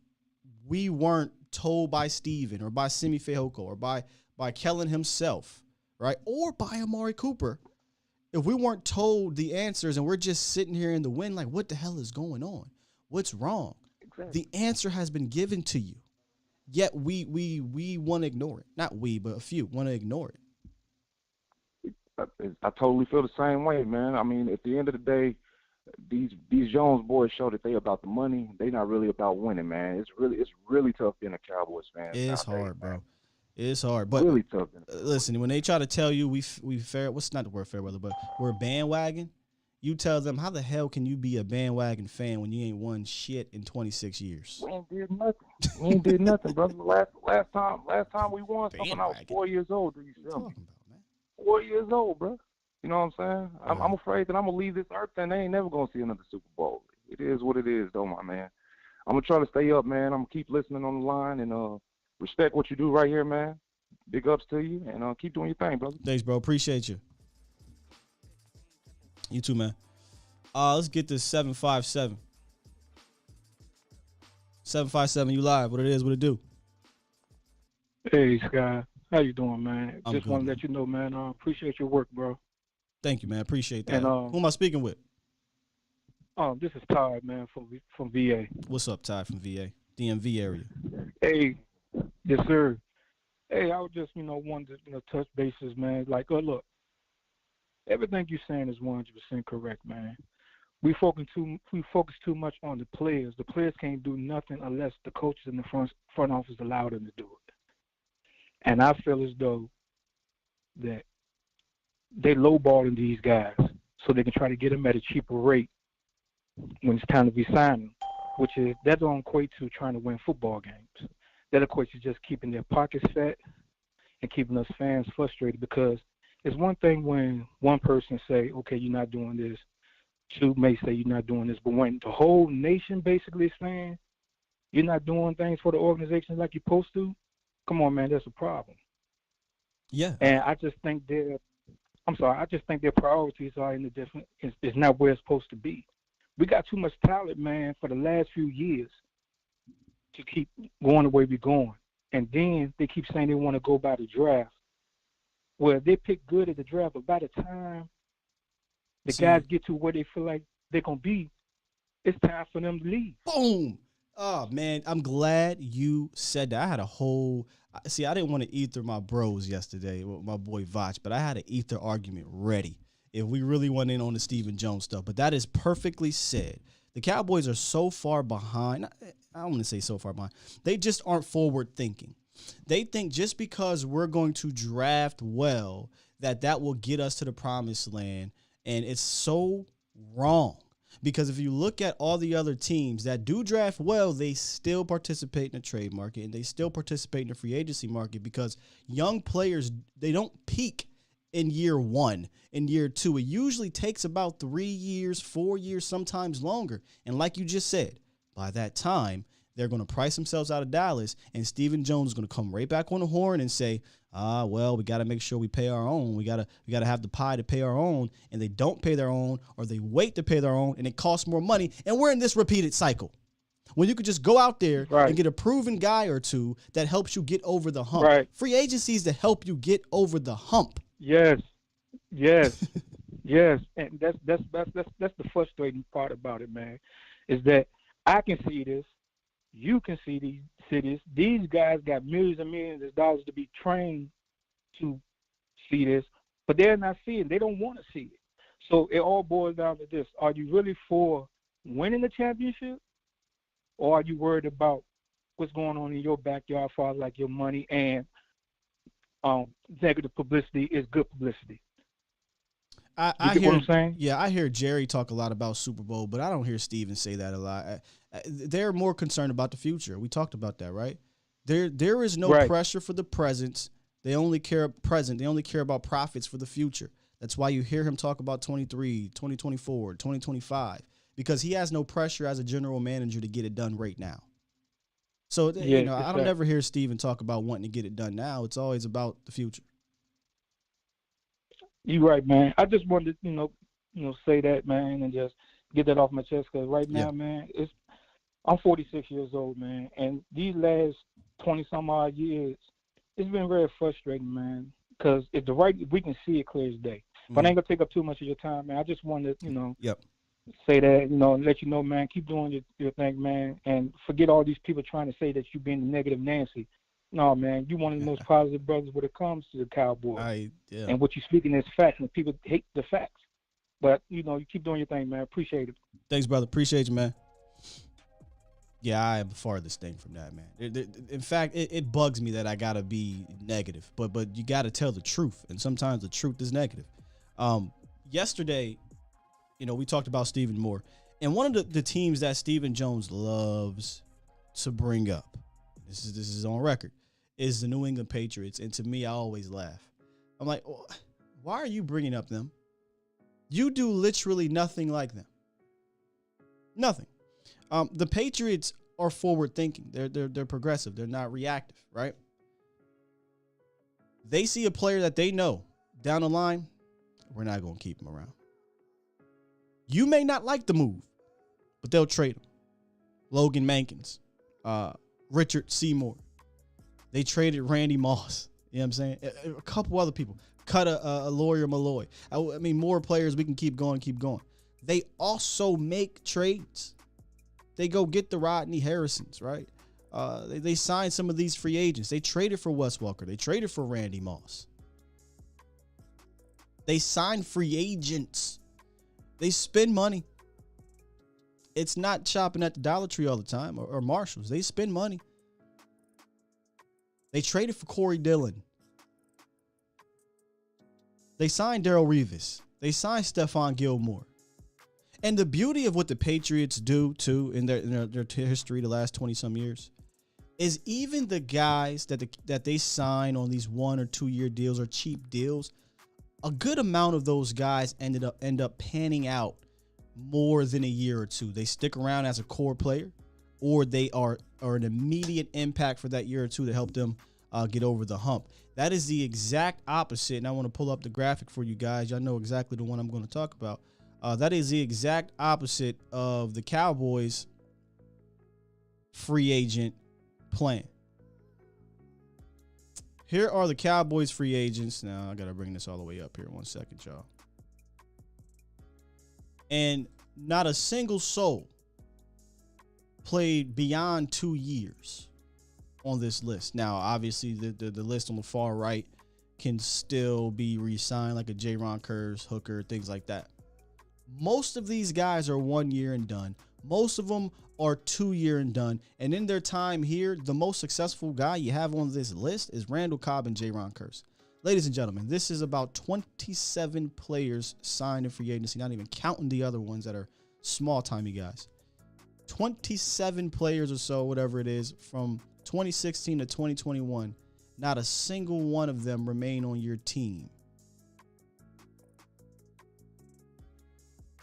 we weren't told by Steven or by Simi Fehoko or by Kellen himself, right, or by Amari Cooper, if we weren't told the answers and we're just sitting here in the wind, like, what the hell is going on? What's wrong? The answer has been given to you, yet we want to ignore it. Not we, but a few want to ignore it. I totally feel the same way, man. I mean, at the end of the day, these Jones boys show that they about the money. They not really about winning, man. It's really tough being a Cowboys fan. It's hard, bro. It's hard, but really tough. Listen, when they try to tell you we fair, what's not the word fair weather, but we're a bandwagon. You tell them, how the hell can you be a bandwagon fan when you ain't won shit in 26 years? We ain't did nothing, brother. Last time we won something, I was 4 years old. Do you feel me? 4 years old, bro. You know what I'm saying? Yeah. I'm afraid that I'm going to leave this earth and they ain't never going to see another Super Bowl. It is what it is, though, my man. I'm going to try to stay up, man. I'm going to keep listening on the line and respect what you do right here, man. Big ups to you, and keep doing your thing, brother. Thanks, bro. Appreciate you. You too, man. Let's get this 757. 757, you live. What it is, what it do? Hey, Sky. How you doing, man? I'm Just good, want to man. let you know, man, I appreciate your work, bro. Thank you, man. Appreciate that. And, who am I speaking with? This is Todd, man, from VA. What's up, Ty from VA? DMV area. Hey, yes, sir. Hey, I was just, wanted to, touch bases, man. Like, look, everything you're saying is 100% correct, man. We focus too much on the players. The players can't do nothing unless the coaches in the front office allow them to do it. And I feel as though that they lowballing these guys so they can try to get them at a cheaper rate when it's time to be signing, which is that don't equate to trying to win football games. That equates to just keeping their pockets fat and keeping us fans frustrated, because it's one thing when one person say, okay, you're not doing this. Two may say you're not doing this. But when the whole nation basically is saying you're not doing things for the organization like you're supposed to, come on, man, that's a problem. Yeah. And I just think their priorities are in the different, it's not where it's supposed to be. We got too much talent, man, for the last few years to keep going the way we're going. And then they keep saying they want to go by the draft. Well, they pick good at the draft, but by the time the guys get to where they feel like they're going to be, it's time for them to leave. Boom. Oh, man, I'm glad you said that. I had a whole – see, I didn't want to ether my bros yesterday with my boy Vach, but I had an ether argument ready if we really went in on the Stephen Jones stuff. But that is perfectly said. The Cowboys are so far behind. I don't want to say so far behind. They just aren't forward thinking. They think just because we're going to draft well that will get us to the promised land, and it's so wrong. Because if you look at all the other teams that do draft well, they still participate in the trade market and they still participate in the free agency market, because young players, they don't peak in year one, in year two. It usually takes about 3 years, 4 years, sometimes longer. And like you just said, by that time, they're going to price themselves out of Dallas, and Stephen Jones is going to come right back on the horn and say, well, we got to make sure we pay our own. We got to have the pie to pay our own, and they don't pay their own, or they wait to pay their own, and it costs more money. And we're in this repeated cycle when you could just go out there and get a proven guy or two that helps you get over the hump. Free agencies to help you get over the hump. Yes. Yes, and that's the frustrating part about it, man, is that I can see this, you can see this. These guys got millions and millions of dollars to be trained to see this, but they're not seeing. They don't want to see it. So it all boils down to this: are you really for winning the championship, or are you worried about what's going on in your backyard, as far as like your money and negative publicity is good publicity? I get hear what I'm saying? Yeah, I hear Jerry talk a lot about Super Bowl, but I don't hear Steven say that a lot. They're more concerned about the future. We talked about that, right? There is no pressure for the present. They only care about profits for the future. That's why you hear him talk about 23, 2024, 2025, because he has no pressure as a general manager to get it done right now. So, I don't ever hear Steven talk about wanting to get it done now. It's always about the future. You're right, man. I just wanted to, say that, man, and just get that off my chest, because right now, man, I'm 46 years old, man, and these last 20-some-odd years, it's been very frustrating, man, because we can see it clear as day. But I ain't going to take up too much of your time, man. I just wanted to, say that, and let you know, man, keep doing your thing, man, and forget all these people trying to say that you being the negative Nancy. No, man, you're one of the most positive brothers when it comes to the Cowboys. And what you're speaking is facts, and people hate the facts. But, you keep doing your thing, man. Appreciate it. Thanks, brother. Appreciate you, man. Yeah, I am the farthest thing from that, man. In fact, it bugs me that I got to be negative. But you got to tell the truth, and sometimes the truth is negative. Yesterday, we talked about Stephen Moore. And one of the teams that Stephen Jones loves to bring up, this is on record, is the New England Patriots. And to me, I always laugh. I'm like, why are you bringing up them? You do literally nothing like them. Nothing. The Patriots are forward thinking. They're progressive. They're not reactive, right? They see a player that they know down the line, we're not going to keep him around. You may not like the move, but they'll trade him. Logan Mankins, Richard Seymour. They traded Randy Moss. You know what I'm saying? A couple other people. Cut a Lawyer Malloy. I mean, more players. We can keep going. They also make trades. They go get the Rodney Harrisons, right? They signed some of these free agents. They traded for Wes Welker. They traded for Randy Moss. They signed free agents. They spend money. It's not shopping at the Dollar Tree all the time or Marshalls. They spend money. They traded for Corey Dillon. They signed Darrelle Revis. They signed Stephon Gilmore. And the beauty of what the Patriots do, too, in their history the last 20-some years, is even the guys that they sign on these 1 or 2 year deals or cheap deals, a good amount of those guys end up panning out more than a year or two. They stick around as a core player, or they are an immediate impact for that year or two to help them get over the hump. That is the exact opposite, and I want to pull up the graphic for you guys. Y'all know exactly the one I'm going to talk about. That is the exact opposite of the Cowboys' free agent plan. Here are the Cowboys free agents. Now, I got to bring this all the way up here. 1 second, y'all. And not a single soul played beyond 2 years on this list. Now, obviously, the list on the far right can still be re-signed, like a J-Ron Kurz, Hooker, things like that. Most of these guys are 1 year and done. Most of them are 2 year and done. And in their time here, the most successful guy you have on this list is Randall Cobb and J-Ron Kurz. Ladies and gentlemen, this is about 27 players signed in free agency, not even counting the other ones that are small-timey guys. 27 players or so, whatever it is, from 2016 to 2021. Not a single one of them remain on your team.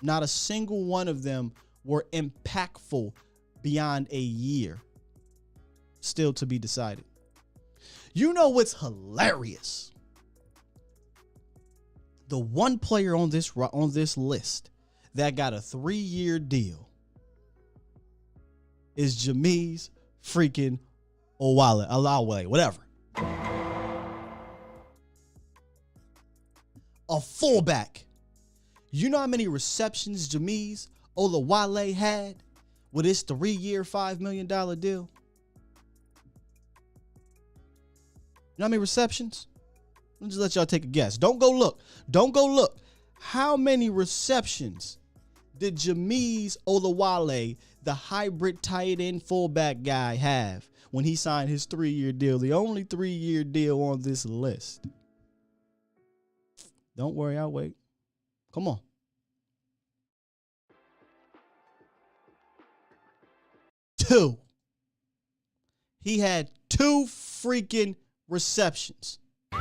Not a single one of them were impactful beyond a year. Still to be decided. You know what's hilarious? The one player on this list that got a 3-year deal is Jameis freaking Olawe, whatever. A fullback You know how many receptions Jameez Olawale had with his 3-year, $5 million deal? You know how many receptions? Let me just let y'all take a guess. Don't go look. Don't go look. How many receptions did Jameez Olawale, the hybrid tight end fullback guy, have when he signed his 3-year deal? The only 3-year deal on this list. Don't worry, I'll wait. Come on. Two. He had 2 freaking receptions. Oh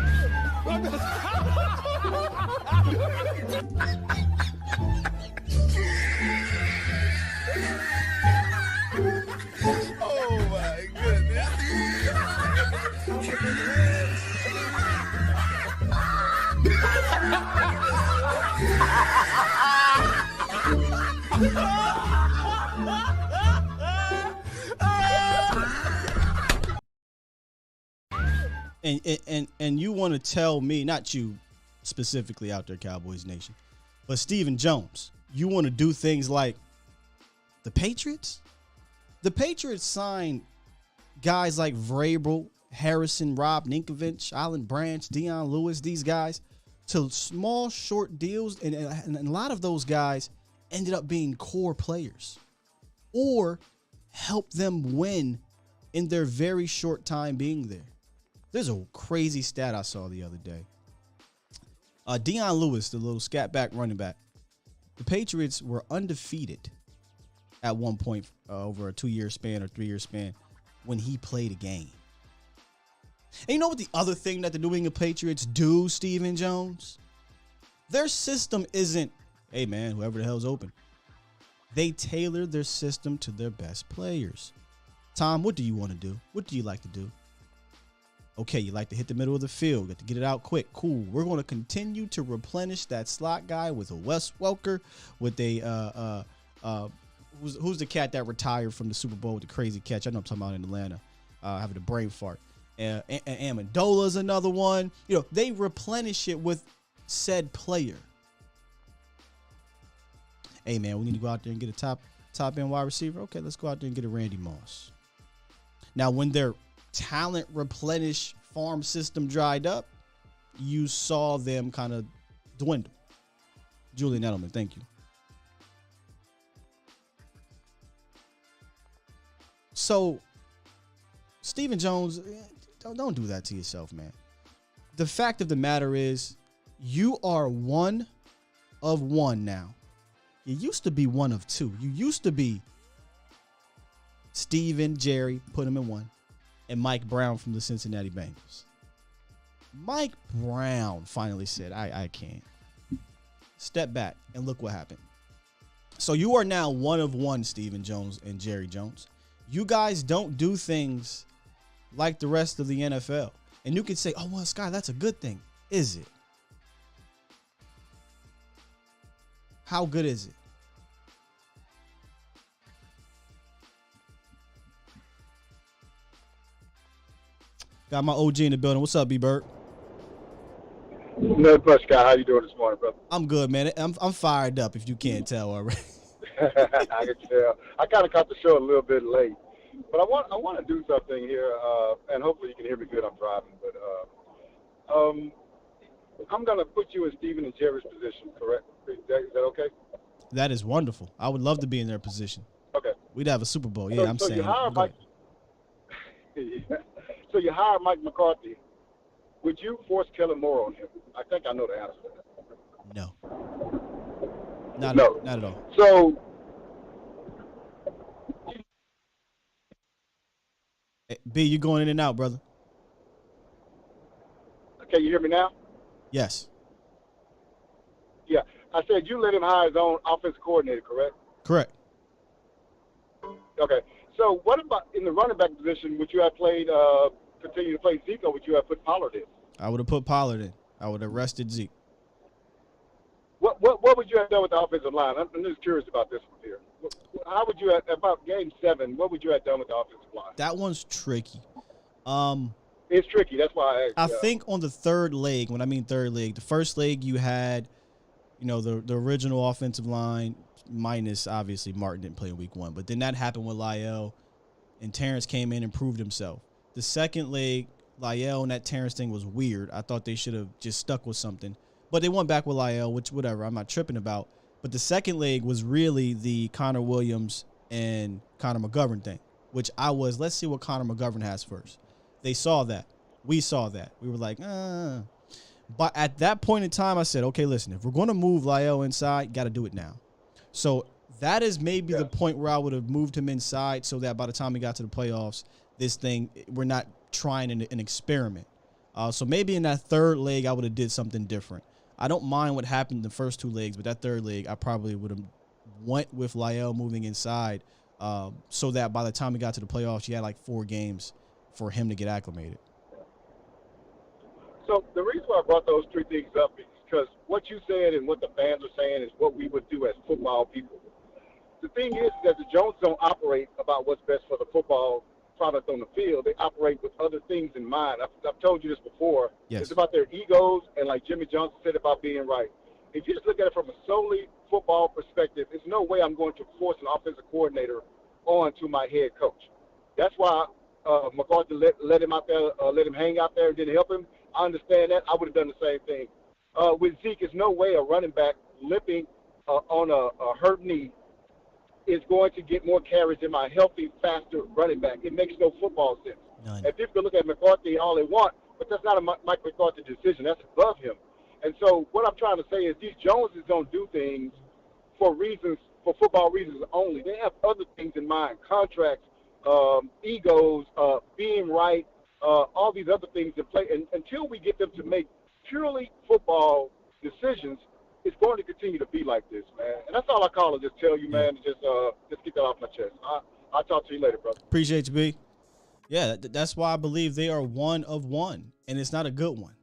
my goodness. And you want to tell me, not you specifically out there, Cowboys Nation, but Stephen Jones, you want to do things like the Patriots? The Patriots signed guys like Vrabel, Harrison, Rob Ninkovich, Alan Branch, Deion Lewis, these guys, to small, short deals. And a lot of those guys ended up being core players or helped them win in their very short time being there. There's a crazy stat I saw the other day. Deion Lewis, the little scat back running back, the Patriots were undefeated at one point over a 2-year span or 3-year span when he played a game. And you know what the other thing that the New England Patriots do, Stephen Jones? Their system isn't, hey man, whoever the hell's open. They tailor their system to their best players. Tom, what do you want to do? What do you like to do? Okay, you like to hit the middle of the field, get to get it out quick. Cool. We're going to continue to replenish that slot guy with a Wes Welker, with a who's the cat that retired from the Super Bowl with the crazy catch? I know I'm talking about in Atlanta, having a brain fart. Amendola's another one. You know, they replenish it with said player. Hey man, we need to go out there and get a top end wide receiver. Okay, let's go out there and get a Randy Moss. Now, when their talent replenish farm system dried up, you saw them kind of dwindle. Julian Edelman, thank you. So, Stephen Jones, don't do that to yourself, man. The fact of the matter is, you are one of one now. You used to be one of two. You used to be Steven, Jerry, put him in one, and Mike Brown from the Cincinnati Bengals. Mike Brown finally said, I can't. Step back and look what happened. So you are now one of one, Stephen Jones and Jerry Jones. You guys don't do things like the rest of the NFL. And you could say, oh, well, Sky, that's a good thing. Is it? How good is it? Got my OG in the building. What's up, B-Bird? No much, Sky. How you doing this morning, brother? I'm good, man. I'm fired up, if you can't tell already. I can tell. I kind of caught the show a little bit late, but I want to do something here, and hopefully you can hear me good. I'm driving, but I'm gonna put you in Stephen and Jerry's position. Correct? Is that okay? That is wonderful. I would love to be in their position. Okay. We'd have a Super Bowl. Yeah, I'm saying. You hire Mike. So you hire Mike McCarthy. Would you force Kellen Moore on him? I think I know the answer to that. No. Not at all. So, hey, B, you going in and out, brother? Can you hear me now? Yes. Yeah. I said you let him hire his own offensive coordinator, correct? Correct. Okay. So what about in the running back position? Would you have played, continue to play Zeke, or would you have put Pollard in? I would have put Pollard in. I would have rested Zeke. What would you have done with the offensive line? I'm just curious about this one here. How would you have, about Game 7, what would you have done with the offensive line? That one's tricky. It's tricky. That's why I think on the third leg, when I mean third leg, the first leg you had the original offensive line, minus obviously Martin didn't play in week 1, but then that happened with Lyle, and Terrence came in and proved himself. The second leg, Lyle and that Terrence thing was weird. I thought they should have just stuck with something, but they went back with Lyle, which whatever, I'm not tripping about. But the second leg was really the Connor Williams and Connor McGovern thing, which let's see what Connor McGovern has first. They saw that. We saw that. We were like, But at that point in time, I said, okay, listen, if we're going to move Lyle inside, got to do it now. So that is maybe the point where I would have moved him inside so that by the time we got to the playoffs, we're not trying an experiment. So maybe in that third leg, I would have did something different. I don't mind what happened in the first 2 legs, but that third leg, I probably would have went with Lyle moving inside so that by the time we got to the playoffs, you had like 4 games for him to get acclimated. So the reason why I brought those 3 things up is because what you said and what the fans are saying is what we would do as football people. The thing is that the Jones don't operate about what's best for the football product on the field. They operate with other things in mind. I've told you this before. Yes. It's about their egos, and like Jimmy Johnson said about being right. If you just look at it from a solely football perspective, there's no way I'm going to force an offensive coordinator on to my head coach. That's why McCarthy let him out there, let him hang out there and didn't help him. I understand that. I would have done the same thing. With Zeke, there's no way a running back limping on a hurt knee is going to get more carries than my healthy, faster running back. It makes no football sense. None. And people can look at McCarthy all they want, but that's not a Mike McCarthy decision. That's above him. And so what I'm trying to say is these Joneses don't do things for football reasons only. They have other things in mind, contracts, egos, being right, all these other things in play. And until we get them to make purely football decisions, it's going to continue to be like this, man. And that's all I call it. Just tell you, man, just get that off my chest. I'll talk to you later, brother. Appreciate you, B. Yeah, that's why I believe they are one of one, and it's not a good one.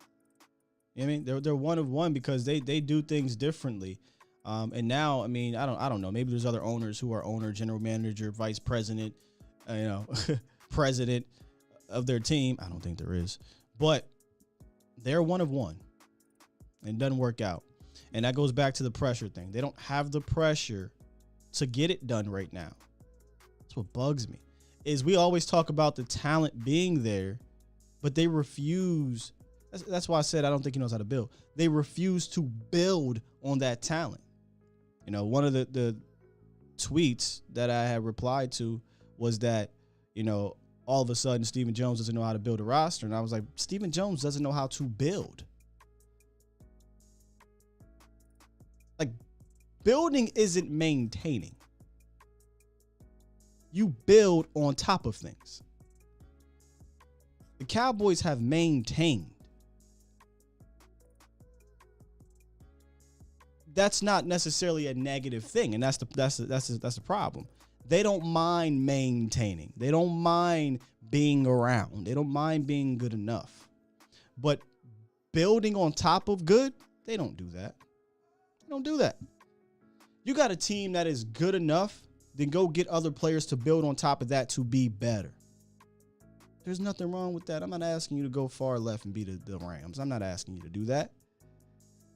You know what I mean? They're one of one because they do things differently. And now, I mean, I don't know. Maybe there's other owners who are owner, general manager, vice president, president of their team. I don't think there is, but they're one of one, and it doesn't work out. And that goes back to the pressure thing. They don't have the pressure to get it done right now. That's what bugs me. Is we always talk about the talent being there, but they refuse. That's why I said I don't think he knows how to build. They refuse to build on that talent. One of the tweets that I had replied to was that, all of a sudden Stephen Jones doesn't know how to build a roster. And I was like, Stephen Jones doesn't know how to build. Like, building isn't maintaining. You build on top of things. The Cowboys have maintained. That's not necessarily a negative thing, and that's the problem. They don't mind maintaining. They don't mind being around. They don't mind being good enough. But building on top of good, they don't do that. They don't do that. You got a team that is good enough, then go get other players to build on top of that to be better. There's nothing wrong with that. I'm not asking you to go far left and beat the Rams. I'm not asking you to do that.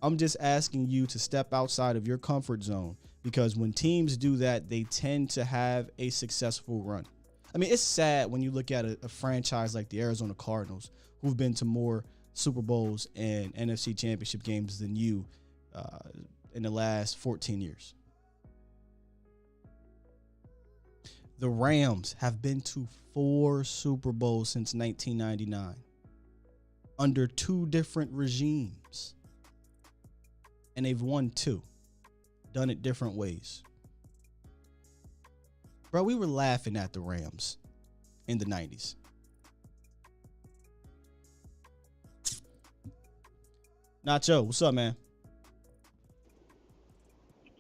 I'm just asking you to step outside of your comfort zone, because when teams do that, they tend to have a successful run. I mean, it's sad when you look at a franchise like the Arizona Cardinals, who've been to more Super Bowls and NFC Championship games than you in the last 14 years. The Rams have been to 4 Super Bowls since 1999 under 2 different regimes. And they've won 2, done it different ways. Bro, we were laughing at the Rams in the 90s. Nacho, what's up, man?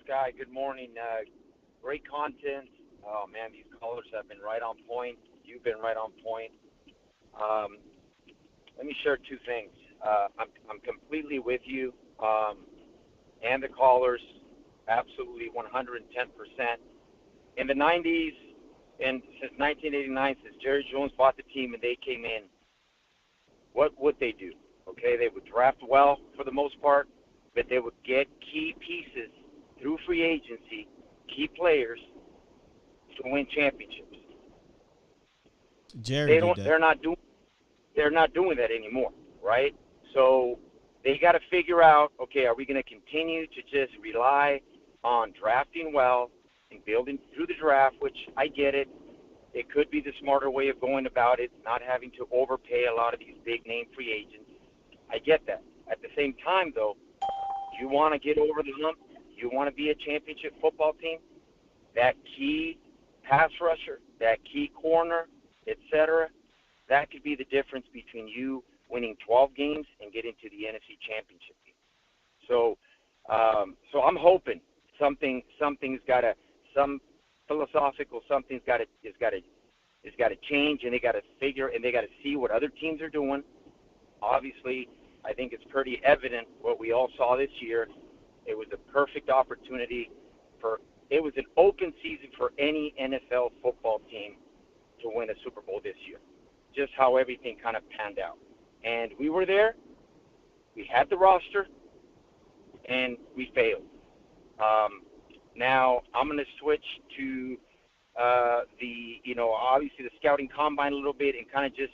Sky, good morning. Great content. Oh, man, these callers have been right on point. You've been right on point. Let me share 2 things. I'm completely with you. And the callers, absolutely 110%. In the 90s, and since 1989, since Jerry Jones bought the team and they came in, what would they do? Okay, they would draft well for the most part. but they would get key pieces through free agency, key players to win championships. Jerry did that. They're not doing that anymore, right? So they got to figure out, okay, are we going to continue to just rely on drafting well and building through the draft, which I get it. It could be the smarter way of going about it, not having to overpay a lot of these big-name free agents. I get that. At the same time, though, you want to get over the hump, you want to be a championship football team, that key pass rusher, that key corner, etc., that could be the difference between you winning 12 games and getting to the NFC Championship game. So I'm hoping something's got to, some philosophical something's got to change, and they got to figure, and they got to see what other teams are doing. Obviously, I think it's pretty evident what we all saw this year. It was a perfect opportunity it was an open season for any NFL football team to win a Super Bowl this year. Just how everything kind of panned out. And we were there. We had the roster, and we failed. Now I'm going to switch to obviously the scouting combine a little bit and kind of just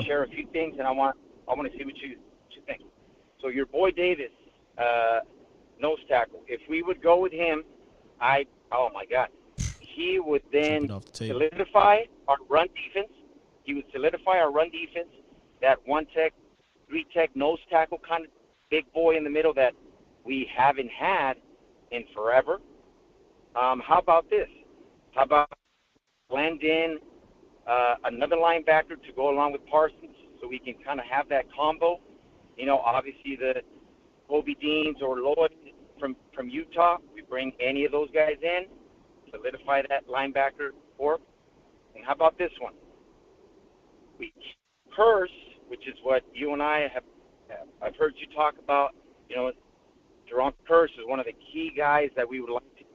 share a few things, and I want to see what you think. So your boy Davis, nose tackle. If we would go with him, oh my God, he would then solidify our run defense. He would solidify our run defense. That 1-tech, 3-tech nose tackle kind of big boy in the middle that we haven't had in forever. How about this? How about blend in another linebacker to go along with Parsons so we can kind of have that combo? Obviously the Kobe Deans or Lloyd from Utah, we bring any of those guys in, solidify that linebacker corps. And how about this one? We Curse, which is what you and I I've heard you talk about. Jerron Curse is one of the key guys that we would like to keep.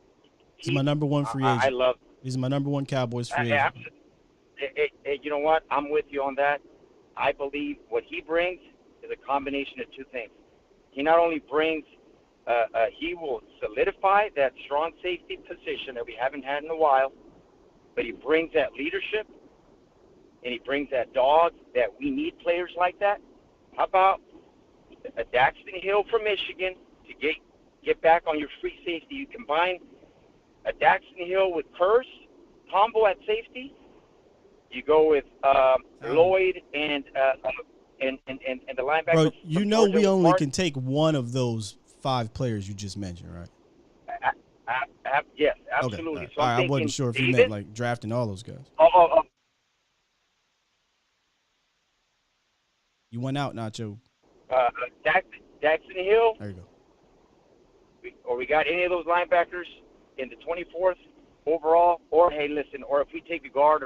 He's my number one free agent. I love him. He's my number one Cowboys free agent. You know what? I'm with you on that. I believe what he brings is a combination of two things. He not only brings, he will solidify that strong safety position that we haven't had in a while, but he brings that leadership, and he brings that dog that we need players like that. How about a Daxton Hill from Michigan to get back on your free safety? You combine a Daxton Hill with Curse combo at safety. You go with Lloyd and the linebacker. Bro, we only can take one of those 5 players you just mentioned, right? Yes, absolutely. Okay. So I wasn't sure if you meant like drafting all those guys. You went out, Nacho. Daxton Hill. There you go. We got any of those linebackers in the 24th overall, or hey, listen, or if we take a guard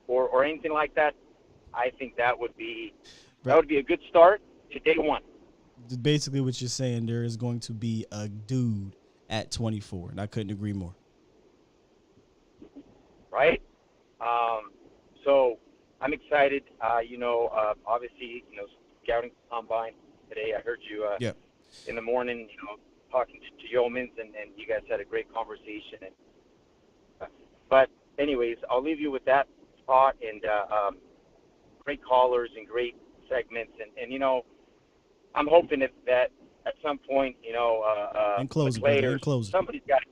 or anything like that, I think that would be a good start to day one. Basically, what you're saying, there is going to be a dude at 24, and I couldn't agree more. Right. So I'm excited. Obviously, scouting combine today. I heard you in the morning, talking to Yeomans, and you guys had a great conversation. But anyways, I'll leave you with that thought, and great callers and great segments, and I'm hoping that at some point, in closing, somebody's got.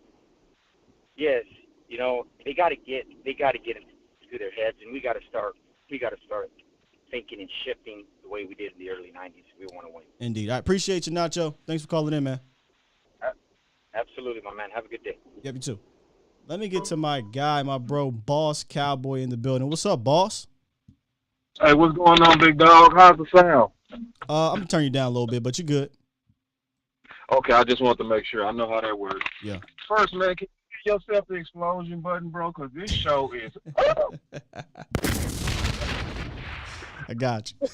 Yes, they got to get it through their heads, and we got to start thinking and shifting the way we did in the early 90s. We want to win. Indeed. I appreciate you, Nacho. Thanks for calling in, man. Absolutely, my man. Have a good day. Yep, you too. Let me get to my guy, my bro, Boss Cowboy in the building. What's up, Boss? Hey, what's going on, big dog? How's the sound? I'm going to turn you down a little bit, but you're good. Okay, I just want to make sure. I know how that works. Yeah. First, man, can you give yourself the explosion button, bro? Because this show is I got you.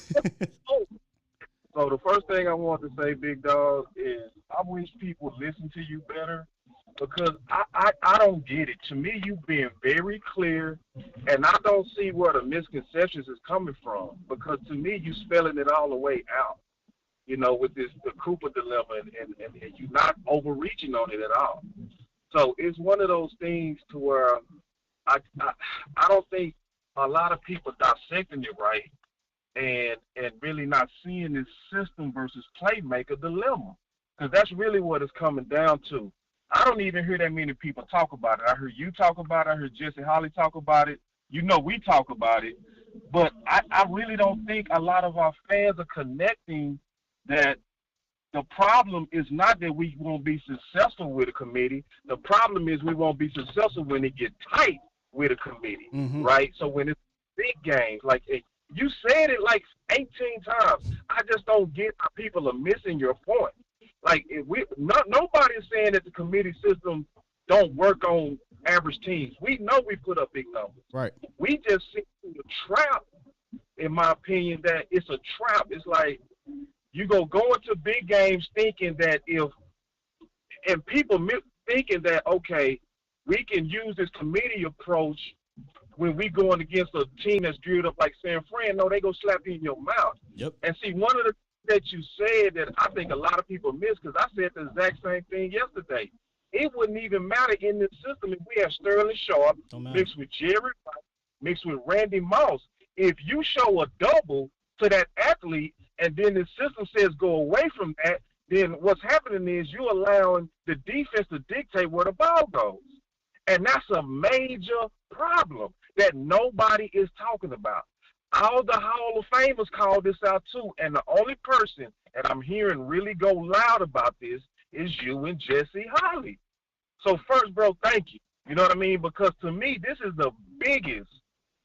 So the first thing I want to say, big dog, is I wish people listen to you better, because I don't get it. To me, you being very clear, and I don't see where the misconceptions is coming from, because to me, you spelling it all the way out. with the Cooper dilemma, and you're not overreaching on it at all. So it's one of those things to where I don't think a lot of people dissecting it right and really not seeing this system versus playmaker dilemma, because that's really what it's coming down to. I don't even hear that many people talk about it. I heard you talk about it. I heard Jesse Holly talk about it. We talk about it. But I really don't think a lot of our fans are connecting that the problem is not that we won't be successful with a committee. The problem is we won't be successful when it gets tight with a committee, right? So when it's big games, like you said it like 18 times, I just don't get how people are missing your point. Like, nobody is saying that the committee system don't work on average teams. We know we put up big numbers. Right. We just see the trap, in my opinion, that it's a trap. It's like you go into big games thinking that people thinking that, okay, we can use this committee approach when we going against a team that's drilled up like San Fran. No, they go slap you in your mouth. Yep. And see, one of the that you said that I think a lot of people miss, because I said the exact same thing yesterday. It wouldn't even matter in this system if we have Sterling Sharp mixed with Jerry Rice, mixed with Randy Moss. If you show a double to that athlete and then the system says go away from that, then what's happening is you're allowing the defense to dictate where the ball goes. And that's a major problem that nobody is talking about. All the Hall of Famers called this out too, and the only person that I'm hearing really go loud about this is you and Jesse Holly. So first, bro, thank you. You know what I mean? Because to me, this is the biggest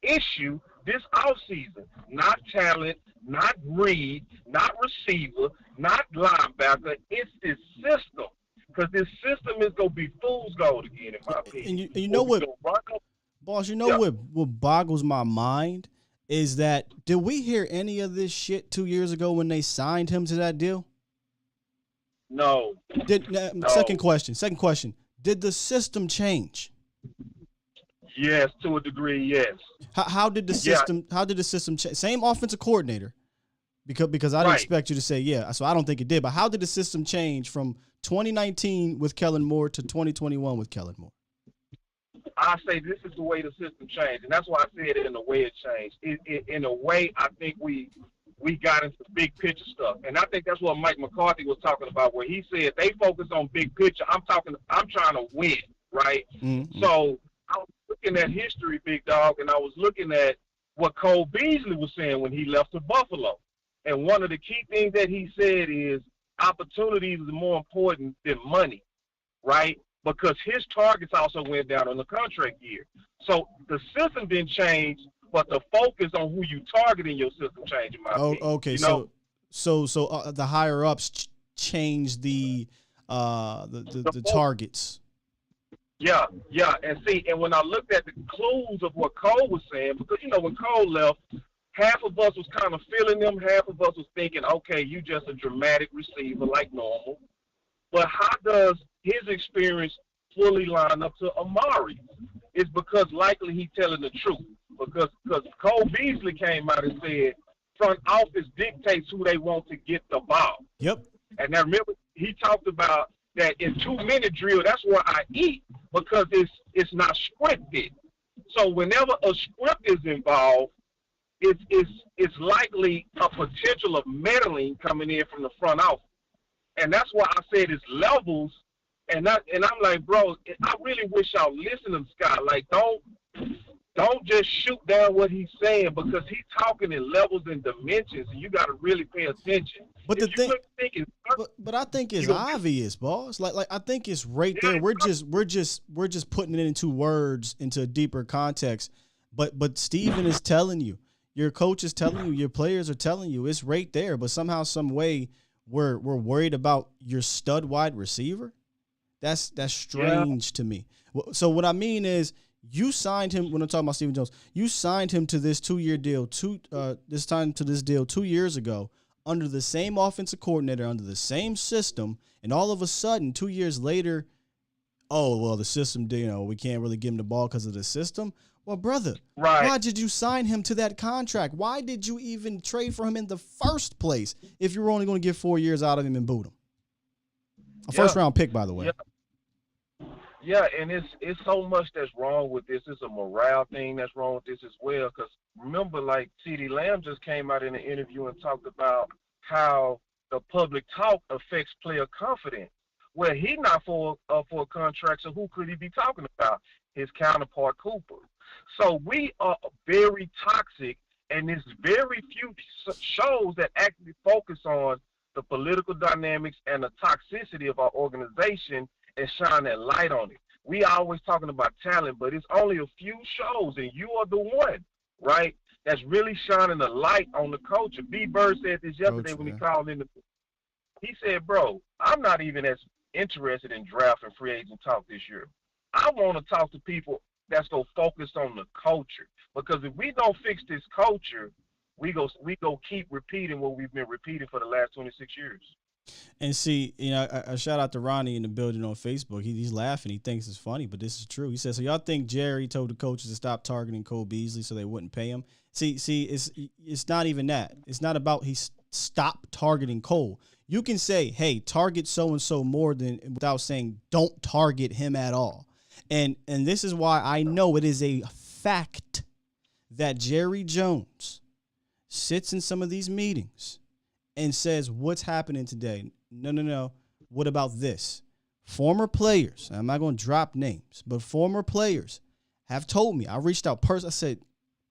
issue this offseason. Not talent, not Reed, not receiver, not linebacker. It's this system. Because this system is going to be fool's gold again, in my opinion. And you know what, boss, what boggles my mind is that, did we hear any of this shit 2 years ago when they signed him to that deal? No. Second question. Did the system change? Yes, to a degree, yes. How did the system change? Same offensive coordinator. Because I didn't expect you to say yeah, so I don't think it did. But how did the system change from 2019 with Kellen Moore to 2021 with Kellen Moore? I say this is the way the system changed, and that's why I said it in the way it changed. In a way, I think we got into big picture stuff, and I think that's what Mike McCarthy was talking about, where he said they focus on big picture. I'm trying to win, right? Mm-hmm. So I was looking at history, big dog, and I was looking at what Cole Beasley was saying when he left to Buffalo, and one of the key things that he said is opportunities is more important than money, right? Because his targets also went down on the contract year. So the system didn't change, but the focus on who you target in your system changed, in my opinion. Okay. So the higher ups changed the targets. Yeah. And see, and when I looked at the clues of what Cole was saying, because, when Cole left, half of us was kind of feeling them. Half of us was thinking, okay, you just a dramatic receiver like normal. But how does his experience fully line up to Amari? It's because likely he's telling the truth. Because Cole Beasley came out and said front office dictates who they want to get the ball. Yep. And now remember, he talked about that in 2-minute drill, that's where I eat, because it's not scripted. So whenever a script is involved, it's likely a potential of meddling coming in from the front office. And that's why I said it's levels. And I'm like, bro, I really wish y'all listen to Scott. Like, don't just shoot down what he's saying, because he's talking in levels and dimensions, and you got to really pay attention. But but I think it's obvious, boss. Like I think it's right there. We're just putting it into words, into a deeper context. But Steven is telling you, your coach is telling you, your players are telling you, it's right there. But somehow, some way, we're worried about your stud wide receiver. That's strange to me. So what I mean is, you signed him, when I'm talking about Stephen Jones, you signed him to this 2-year deal, 2 years ago, under the same offensive coordinator, under the same system, and all of a sudden, 2 years later, oh, well, the system, we can't really give him the ball because of the system. Well, brother, Right. why did you sign him to that contract? Why did you even trade for him in the first place if you were only going to get 4 years out of him and boot him? A first-round pick, by the way. Yeah, and it's so much that's wrong with this. It's a morale thing that's wrong with this as well. Because remember, like CeeDee Lamb just came out in an interview and talked about how the public talk affects player confidence. Well, he's not for a contract, so who could he be talking about? His counterpart Cooper. So we are very toxic, and there's very few shows that actually focus on the political dynamics and the toxicity of our organization and shine that light on it. We are always talking about talent, but it's only a few shows, and you are the one, right, that's really shining a light on the culture. B. Bird said this yesterday when he called in. He said, bro, I'm not even as interested in draft and free agent talk this year. I want to talk to people that's going to focus on the culture, because if we don't fix this culture, we go keep repeating what we've been repeating for the last 26 years. And see, I shout out to Ronnie in the building on Facebook. He's laughing. He thinks it's funny, but this is true. He says, so y'all think Jerry told the coaches to stop targeting Cole Beasley so they wouldn't pay him? See, it's not even that. It's not about he stopped targeting Cole. You can say, hey, target so-and-so more than without saying don't target him at all. And this is why I know it is a fact that Jerry Jones sits in some of these meetings and says, what's happening today? No. What about this? Former players, I'm not going to drop names, but former players have told me. I reached out personally. I said,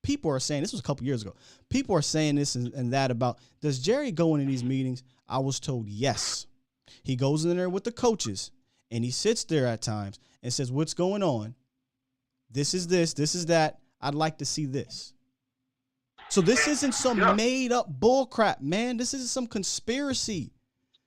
people are saying, this was a couple years ago, people are saying this and that about, does Jerry go into these meetings? I was told yes. He goes in there with the coaches, and he sits there at times and says, what's going on? This is that. I'd like to see this. So this isn't some made-up bullcrap, man. This isn't some conspiracy.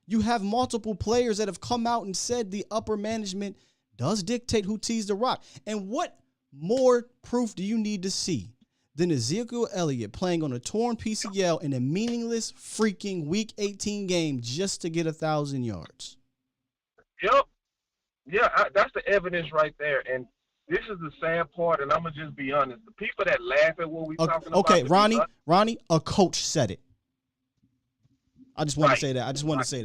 You have multiple players that have come out and said the upper management does dictate who tees the rock. And what more proof do you need to see than Ezekiel Elliott playing on a torn PCL in a meaningless freaking Week 18 game just to get 1,000 yards? Yep. Yeah, that's the evidence right there. And this is the sad part, and I'm going to just be honest. The people that laugh at what we're talking about. Okay, Ronnie, a coach said it. I just want to say that. I just want to say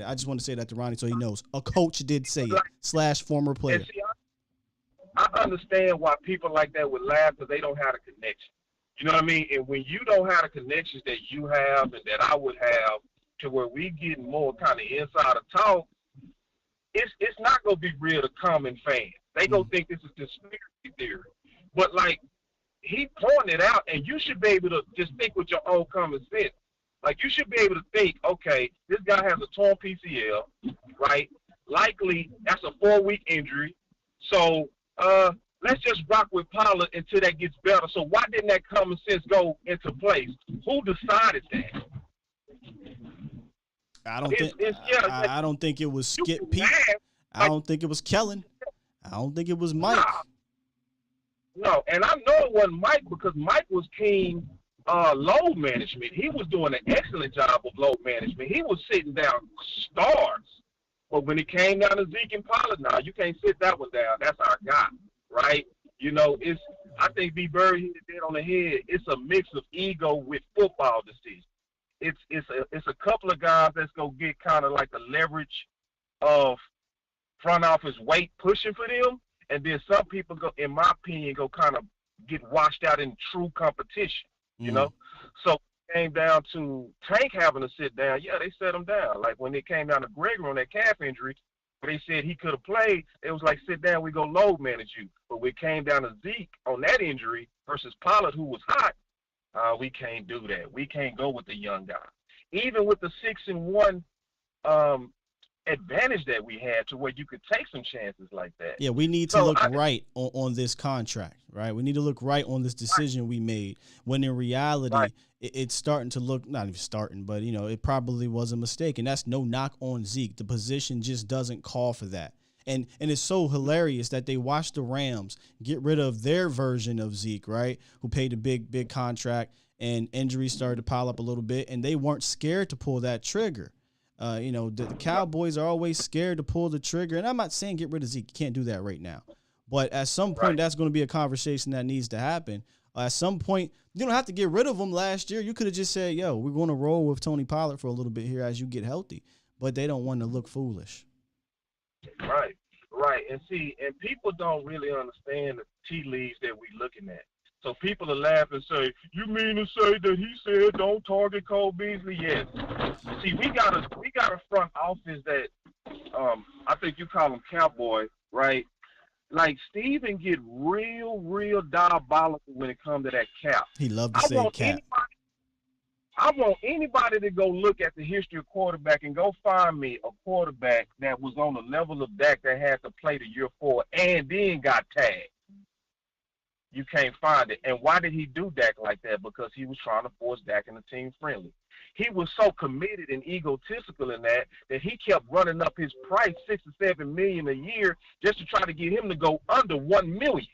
that to Ronnie so he knows. A coach did say it, / former player. See, I understand why people like that would laugh because they don't have a connection. You know what I mean? And when you don't have the connections that you have and that I would have to where we get more kind of insider talk, it's not going to be real to common fans. They go think this is conspiracy theory. But, like, he pointed out, and you should be able to just think with your own common sense. Like, you should be able to think, okay, this guy has a torn PCL, right? Likely that's a 4-week injury. So let's just rock with Pollard until that gets better. So why didn't that common sense go into place? Who decided that? I don't think it was Skip Pete. I don't think it was Kellen. I don't think it was Mike. No, and I know it wasn't Mike because Mike was king load management. He was doing an excellent job of load management. He was sitting down stars. But when it came down to Zeke and Pollard, now you can't sit that one down. That's our guy, right? I think B. Bird hit it on the head. It's a mix of ego with football decisions. It's a couple of guys that's gonna get kind of like the leverage of front office weight pushing for them, and then some people go, in my opinion, go kind of get washed out in true competition. You know, so it came down to Tank having to sit down. Yeah, they set him down. Like when it came down to Gregory on that calf injury, where they said he could have played, it was like, sit down, we go load manage you. But when it came down to Zeke on that injury versus Pollard, who was hot, we can't do that. We can't go with the young guy. Even with the 6-1 advantage that we had to where you could take some chances like that. Yeah, we need to look right on this contract, right? We need to look right on this decision we made when in reality it's starting to look, not even starting, but, it probably was a mistake. And that's no knock on Zeke. The position just doesn't call for that. And it's so hilarious that they watched the Rams get rid of their version of Zeke, right, who paid a big contract, and injuries started to pile up a little bit, and they weren't scared to pull that trigger. The Cowboys are always scared to pull the trigger. And I'm not saying get rid of Zeke. You can't do that right now. But at some point, that's going to be a conversation that needs to happen. At some point, you don't have to get rid of him last year. You could have just said, yo, we're going to roll with Tony Pollard for a little bit here as you get healthy. But they don't want to look foolish. Right. And people don't really understand the tea leaves that we're looking at. So people are laughing and say, you mean to say that he said don't target Cole Beasley? Yes. See, we got a front office that I think you call them Cowboys, right? Like Steven get real diabolical when it comes to that cap. He loved to say cap. I want anybody to go look at the history of quarterback and go find me a quarterback that was on the level of Dak that had to play the year 4 and then got tagged. You can't find it. And why did he do Dak like that? Because he was trying to force Dak into team friendly. He was so committed and egotistical in that he kept running up his price $6 or $7 million a year just to try to get him to go under $1 million.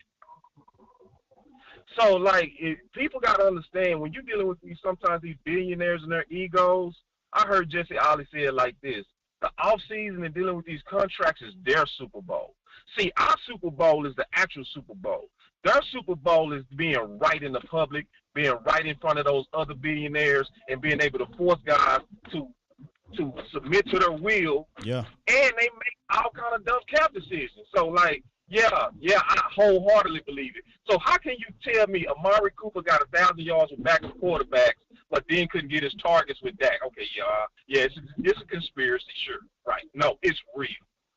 So, people got to understand when you're dealing with sometimes these billionaires and their egos. I heard Jesse Ollie say it like this: the offseason and dealing with these contracts is their Super Bowl. See, our Super Bowl is the actual Super Bowl. Their Super Bowl is being right in the public, being right in front of those other billionaires, and being able to force guys to submit to their will. Yeah. And they make all kind of dumb cap decisions. So, I wholeheartedly believe it. So how can you tell me Amari Cooper got 1,000 yards with backup quarterbacks, but then couldn't get his targets with Dak? Okay, it's a conspiracy, sure. Right. No, it's real.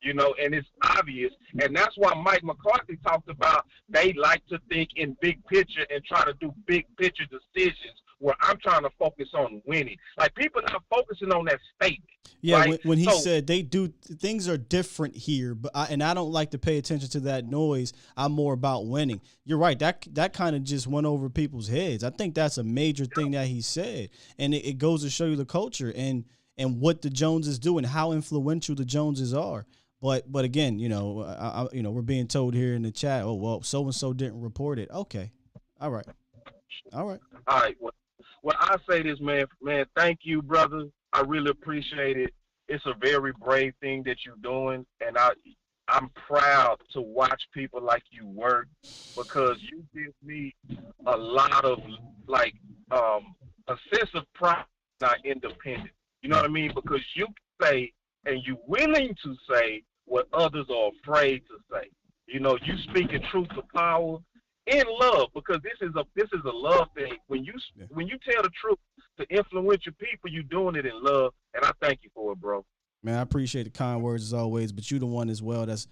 And it's obvious. And that's why Mike McCarthy talked about they like to think in big picture and try to do big picture decisions where I'm trying to focus on winning. Like, people are not focusing on that statement. Yeah, right? when he said things are different here, but I don't like to pay attention to that noise. I'm more about winning. You're right. That kind of just went over people's heads. I think that's a major thing that he said. And it goes to show you the culture and what the Joneses do and how influential the Joneses are. But again, we're being told here in the chat, oh, well, so-and-so didn't report it. Okay. All right. Well, I say this, man, thank you, brother. I really appreciate it. It's a very brave thing that you're doing, and I'm proud to watch people like you work, because you give me a lot of, a sense of pride, not independent. You know what I mean? Because you say, and you're willing to say what others are afraid to say. You speaking truth to power in love, because this is a love thing. When you tell the truth to influential people, you're doing it in love, and I thank you for it, bro. Man, I appreciate the kind words as always, but you're the one as well that's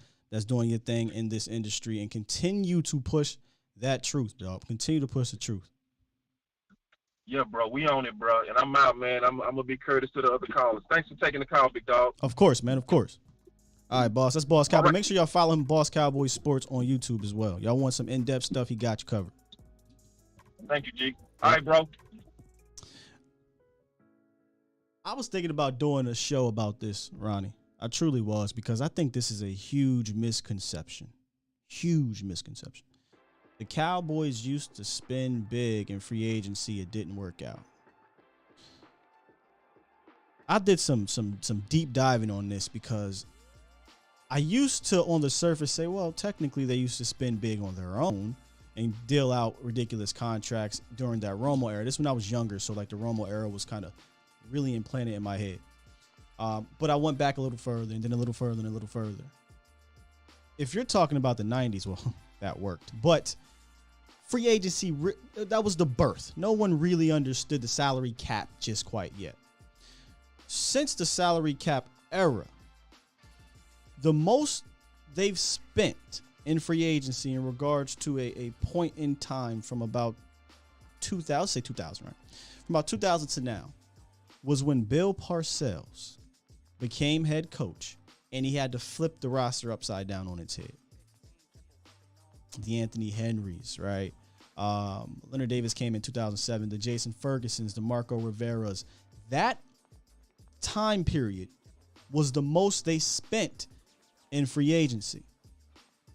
doing your thing in this industry, and continue to push that truth, dog. Continue to push the truth. Yeah, bro, we own it, bro, and I'm out, man. I'm gonna be courteous to the other callers. Thanks for taking the call, big dog. Of course, man, of course. All right, boss. That's Boss Cowboy. Right. Make sure y'all follow him, Boss Cowboy Sports, on YouTube as well. Y'all want some in-depth stuff, he got you covered. Thank you, G. All right, bro. I was thinking about doing a show about this, Ronnie. I truly was, because I think this is a huge misconception. Huge misconception. The Cowboys used to spend big in free agency. It didn't work out. I did some deep diving on this, because I used to, on the surface, say, well, technically they used to spend big on their own and deal out ridiculous contracts during that Romo era. This when I was younger, so the Romo era was kind of really implanted in my head. But I went back a little further, and then a little further, and a little further. If you're talking about the 90s, well, that worked. But free agency, that was the birth. No one really understood the salary cap just quite yet. Since the salary cap era, the most they've spent in free agency in regards to a point in time from about 2000, right? From about 2000 to now, was when Bill Parcells became head coach, and he had to flip the roster upside down on its head. The Anthony Henrys, right? Leonard Davis came in 2007. The Jason Fergusons, the Marco Riveras. That time period was the most they spent in free agency.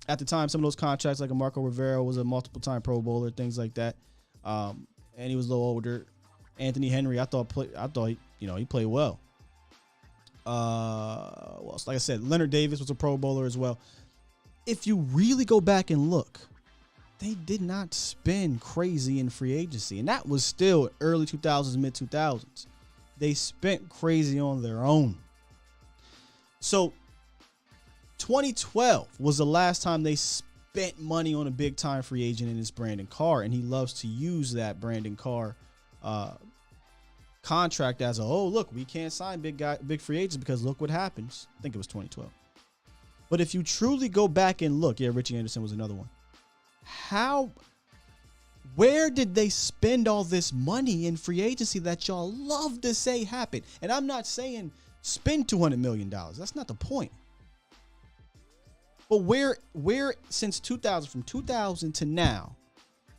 At the time, some of those contracts, like a Marco Rivera, was a multiple-time Pro Bowler, things like that, and he was a little older. Anthony Henry, I thought he played well. Well, like I said, Leonard Davis was a Pro Bowler as well. If you really go back and look, they did not spend crazy in free agency. And that was still early 2000s, mid 2000s. They spent crazy on their own. So 2012 was the last time they spent money on a big time free agent, and it's Brandon Carr. And he loves to use that Brandon Carr contract as look, we can't sign big free agents because look what happens. I think it was 2012. But if you truly go back and look, Richie Anderson was another one. Where did they spend all this money in free agency that y'all love to say happened? And I'm not saying spend $200 million. That's not the point. But where since 2000, from 2000 to now,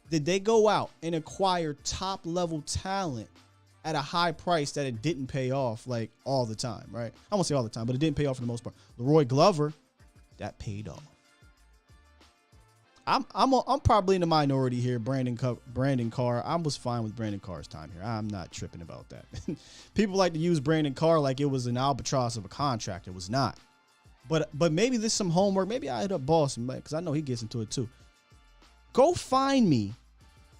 did they go out and acquire top level talent at a high price that it didn't pay off like all the time, right? I won't say all the time, but it didn't pay off for the most part. Leroy Glover, that paid off. I'm probably in the minority here. Brandon Carr. I was fine with Brandon Carr's time here. I'm not tripping about that. People like to use Brandon Carr like it was an albatross of a contract. It was not. But maybe there's some homework. Maybe I hit up Boston because I know he gets into it too. Go find me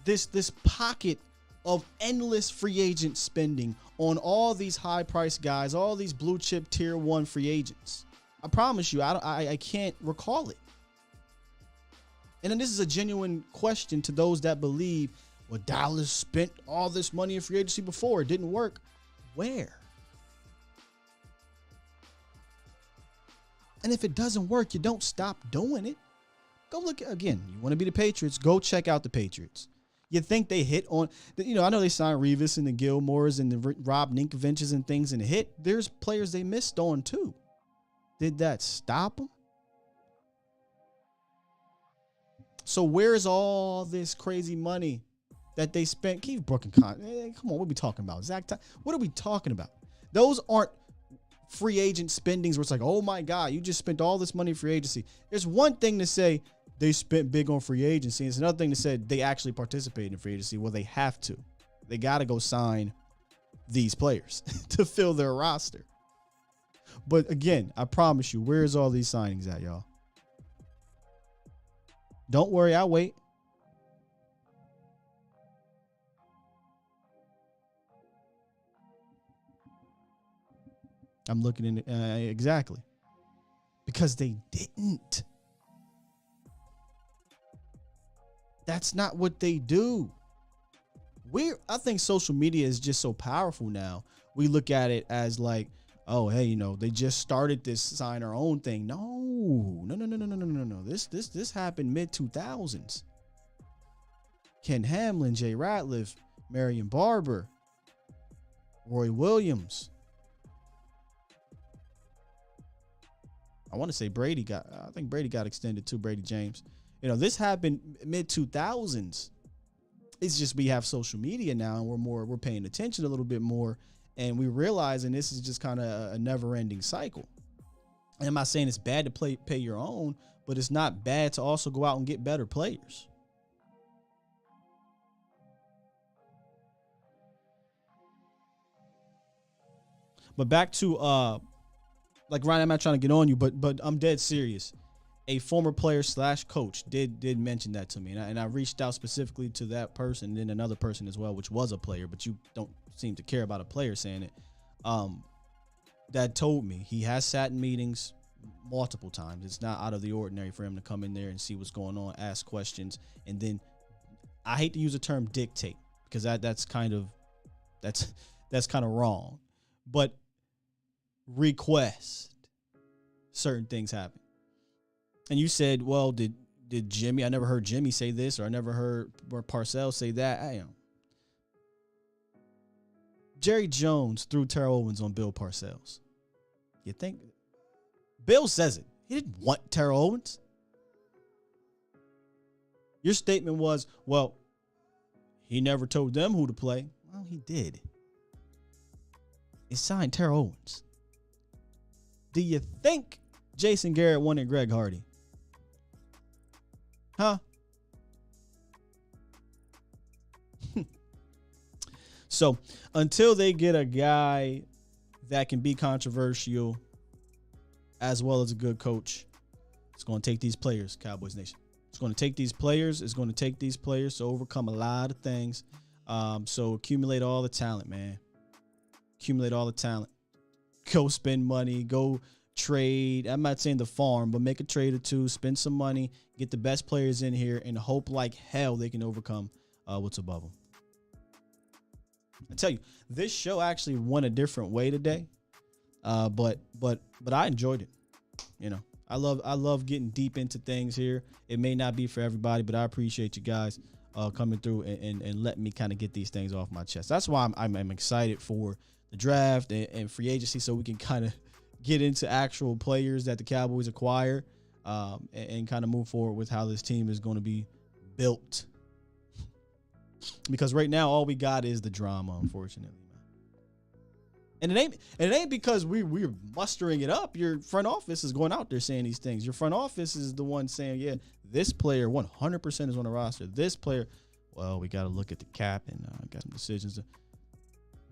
this pocket of endless free agent spending on all these high price guys, all these blue chip tier 1 free agents. I promise you, I can't recall it. And then this is a genuine question to those that believe, well, Dallas spent all this money in free agency before. It didn't work. Where? And if it doesn't work, you don't stop doing it. Go look again. You want to be the Patriots? Go check out the Patriots. You think they hit on, I know they signed Revis and the Gilmores and the Rob Ninkoviches and things and hit. There's players they missed on too. Did that stop them? So where's all this crazy money that they spent? Keith Brook and come on, what are we talking about? Zach, what are we talking about? Those aren't free agent spendings where it's like, oh my God, you just spent all this money in free agency. There's one thing to say they spent big on free agency. It's another thing to say they actually participated in free agency. Well, they have to. They got to go sign these players to fill their roster. But again, I promise you, where's all these signings at, y'all? Don't worry, I'll wait. I'm looking in exactly. Because they didn't. That's not what they do. I think social media is just so powerful now. We look at it as like, oh, hey, they just started this sign our own thing. No. This happened mid 2000s. Ken Hamlin, Jay Ratliff, Marion Barber, Roy Williams. I want to say I think Brady got extended too, Brady James. This happened mid 2000s. It's just we have social media now and we're paying attention a little bit more. And we realizing this is just kind of a never-ending cycle. And I'm not saying it's bad to pay your own, but it's not bad to also go out and get better players. But back to like Ryan, I'm not trying to get on you, but I'm dead serious. A former player / coach did mention that to me, and I reached out specifically to that person, and then another person as well, which was a player, but you don't seem to care about a player saying it. That told me he has sat in meetings multiple times. It's not out of the ordinary for him to come in there and see what's going on, ask questions, and then I hate to use the term dictate because that's kind of wrong, but request certain things happen. And you said, well, did Jimmy? I never heard Jimmy say this, or I never heard Parcells say that. Jerry Jones threw Terrell Owens on Bill Parcells. You think? Bill says it. He didn't want Terrell Owens. Your statement was, well, he never told them who to play. Well, he did. He signed Terrell Owens. Do you think Jason Garrett wanted Greg Hardy? Huh? So until they get a guy that can be controversial as well as a good coach. It's going to take these players, Cowboys Nation. It's going to take these players. It's going to take these players to overcome a lot of things. So accumulate all the talent, man. Accumulate all the talent. Go spend money. Go trade. I'm not saying the farm, but make a trade or two. Spend some money. Get the best players in here and hope like hell they can overcome what's above them. I tell you, this show actually went a different way today, but I enjoyed it. You know, I love getting deep into things here. It may not be for everybody, but I appreciate you guys coming through and letting me kind of get these things off my chest. That's why I'm excited for the draft and free agency, so we can kind of get into actual players that the Cowboys acquire and kind of move forward with how this team is going to be built. Because right now all we got is the drama, unfortunately, man. And it ain't because we're mustering it up. Your front office is going out there saying these things. Your front office is the one saying, yeah, this player 100% is on the roster. This player, well, we got to look at the cap and got some decisions.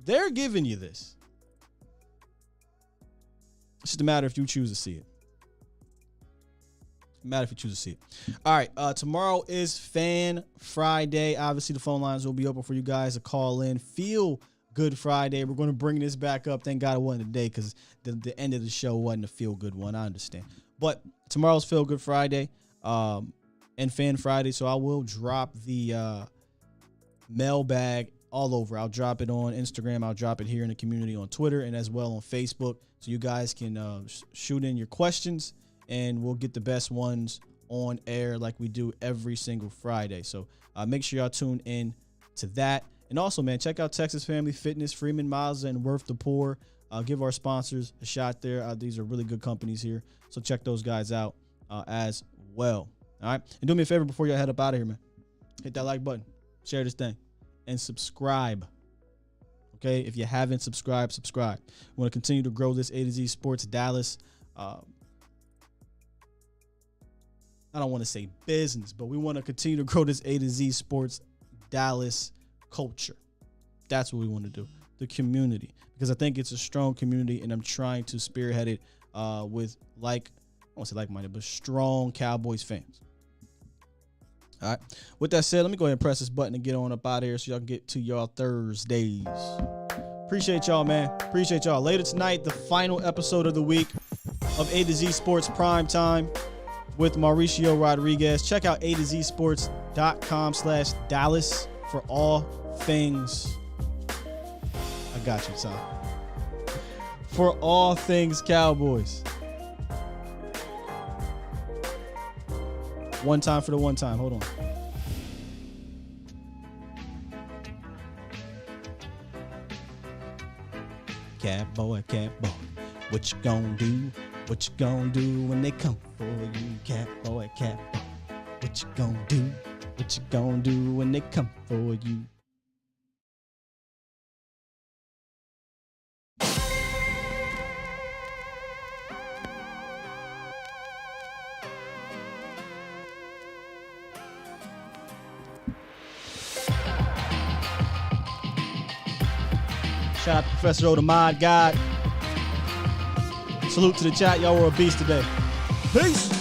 They're giving you this. It's just a matter if you choose to see it. Matter if you choose to see it. All right. Tomorrow is Fan Friday. Obviously, the phone lines will be open for you guys to call in. Feel Good Friday. We're going to bring this back up. Thank God it wasn't today because the end of the show wasn't a feel good one. I understand. But tomorrow's Feel Good Friday and Fan Friday. So I will drop the mailbag all over. I'll drop it on Instagram. I'll drop it here in the community on Twitter and as well on Facebook. So you guys can shoot in your questions. And we'll get the best ones on air like we do every single Friday. So make sure y'all tune in to that. And also, man, check out Texas Family Fitness, Freeman Mazda, and Worth the Poor. Give our sponsors a shot there. These are really good companies here. So check those guys out as well. All right. And do me a favor before y'all head up out of here, man. Hit that like button. Share this thing. And subscribe. Okay? If you haven't subscribed, subscribe. We want to continue to grow this A to Z Sports Dallas. I don't want to say business, but we want to continue to grow this A to Z Sports Dallas culture. That's what we want to do. The community. Because I think it's a strong community, and I'm trying to spearhead it with I won't say like-minded, but strong Cowboys fans. All right. With that said, let me go ahead and press this button and get on up out of here so y'all can get to y'all Thursdays. Appreciate y'all, man. Appreciate y'all. Later tonight, the final episode of the week of A to Z Sports Prime Time with Mauricio Rodriguez. Check out atozsports.com/Dallas for all things. I got you, Tom. For all things Cowboys. One time for the one time. Hold on. Catboy, what you gonna do? What you gonna do when they come for you? Catboy, what you gonna do? What you gonna do when they come for you? Shout out to Professor O, the mod god. Salute to the chat. Y'all were a beast today. Peace.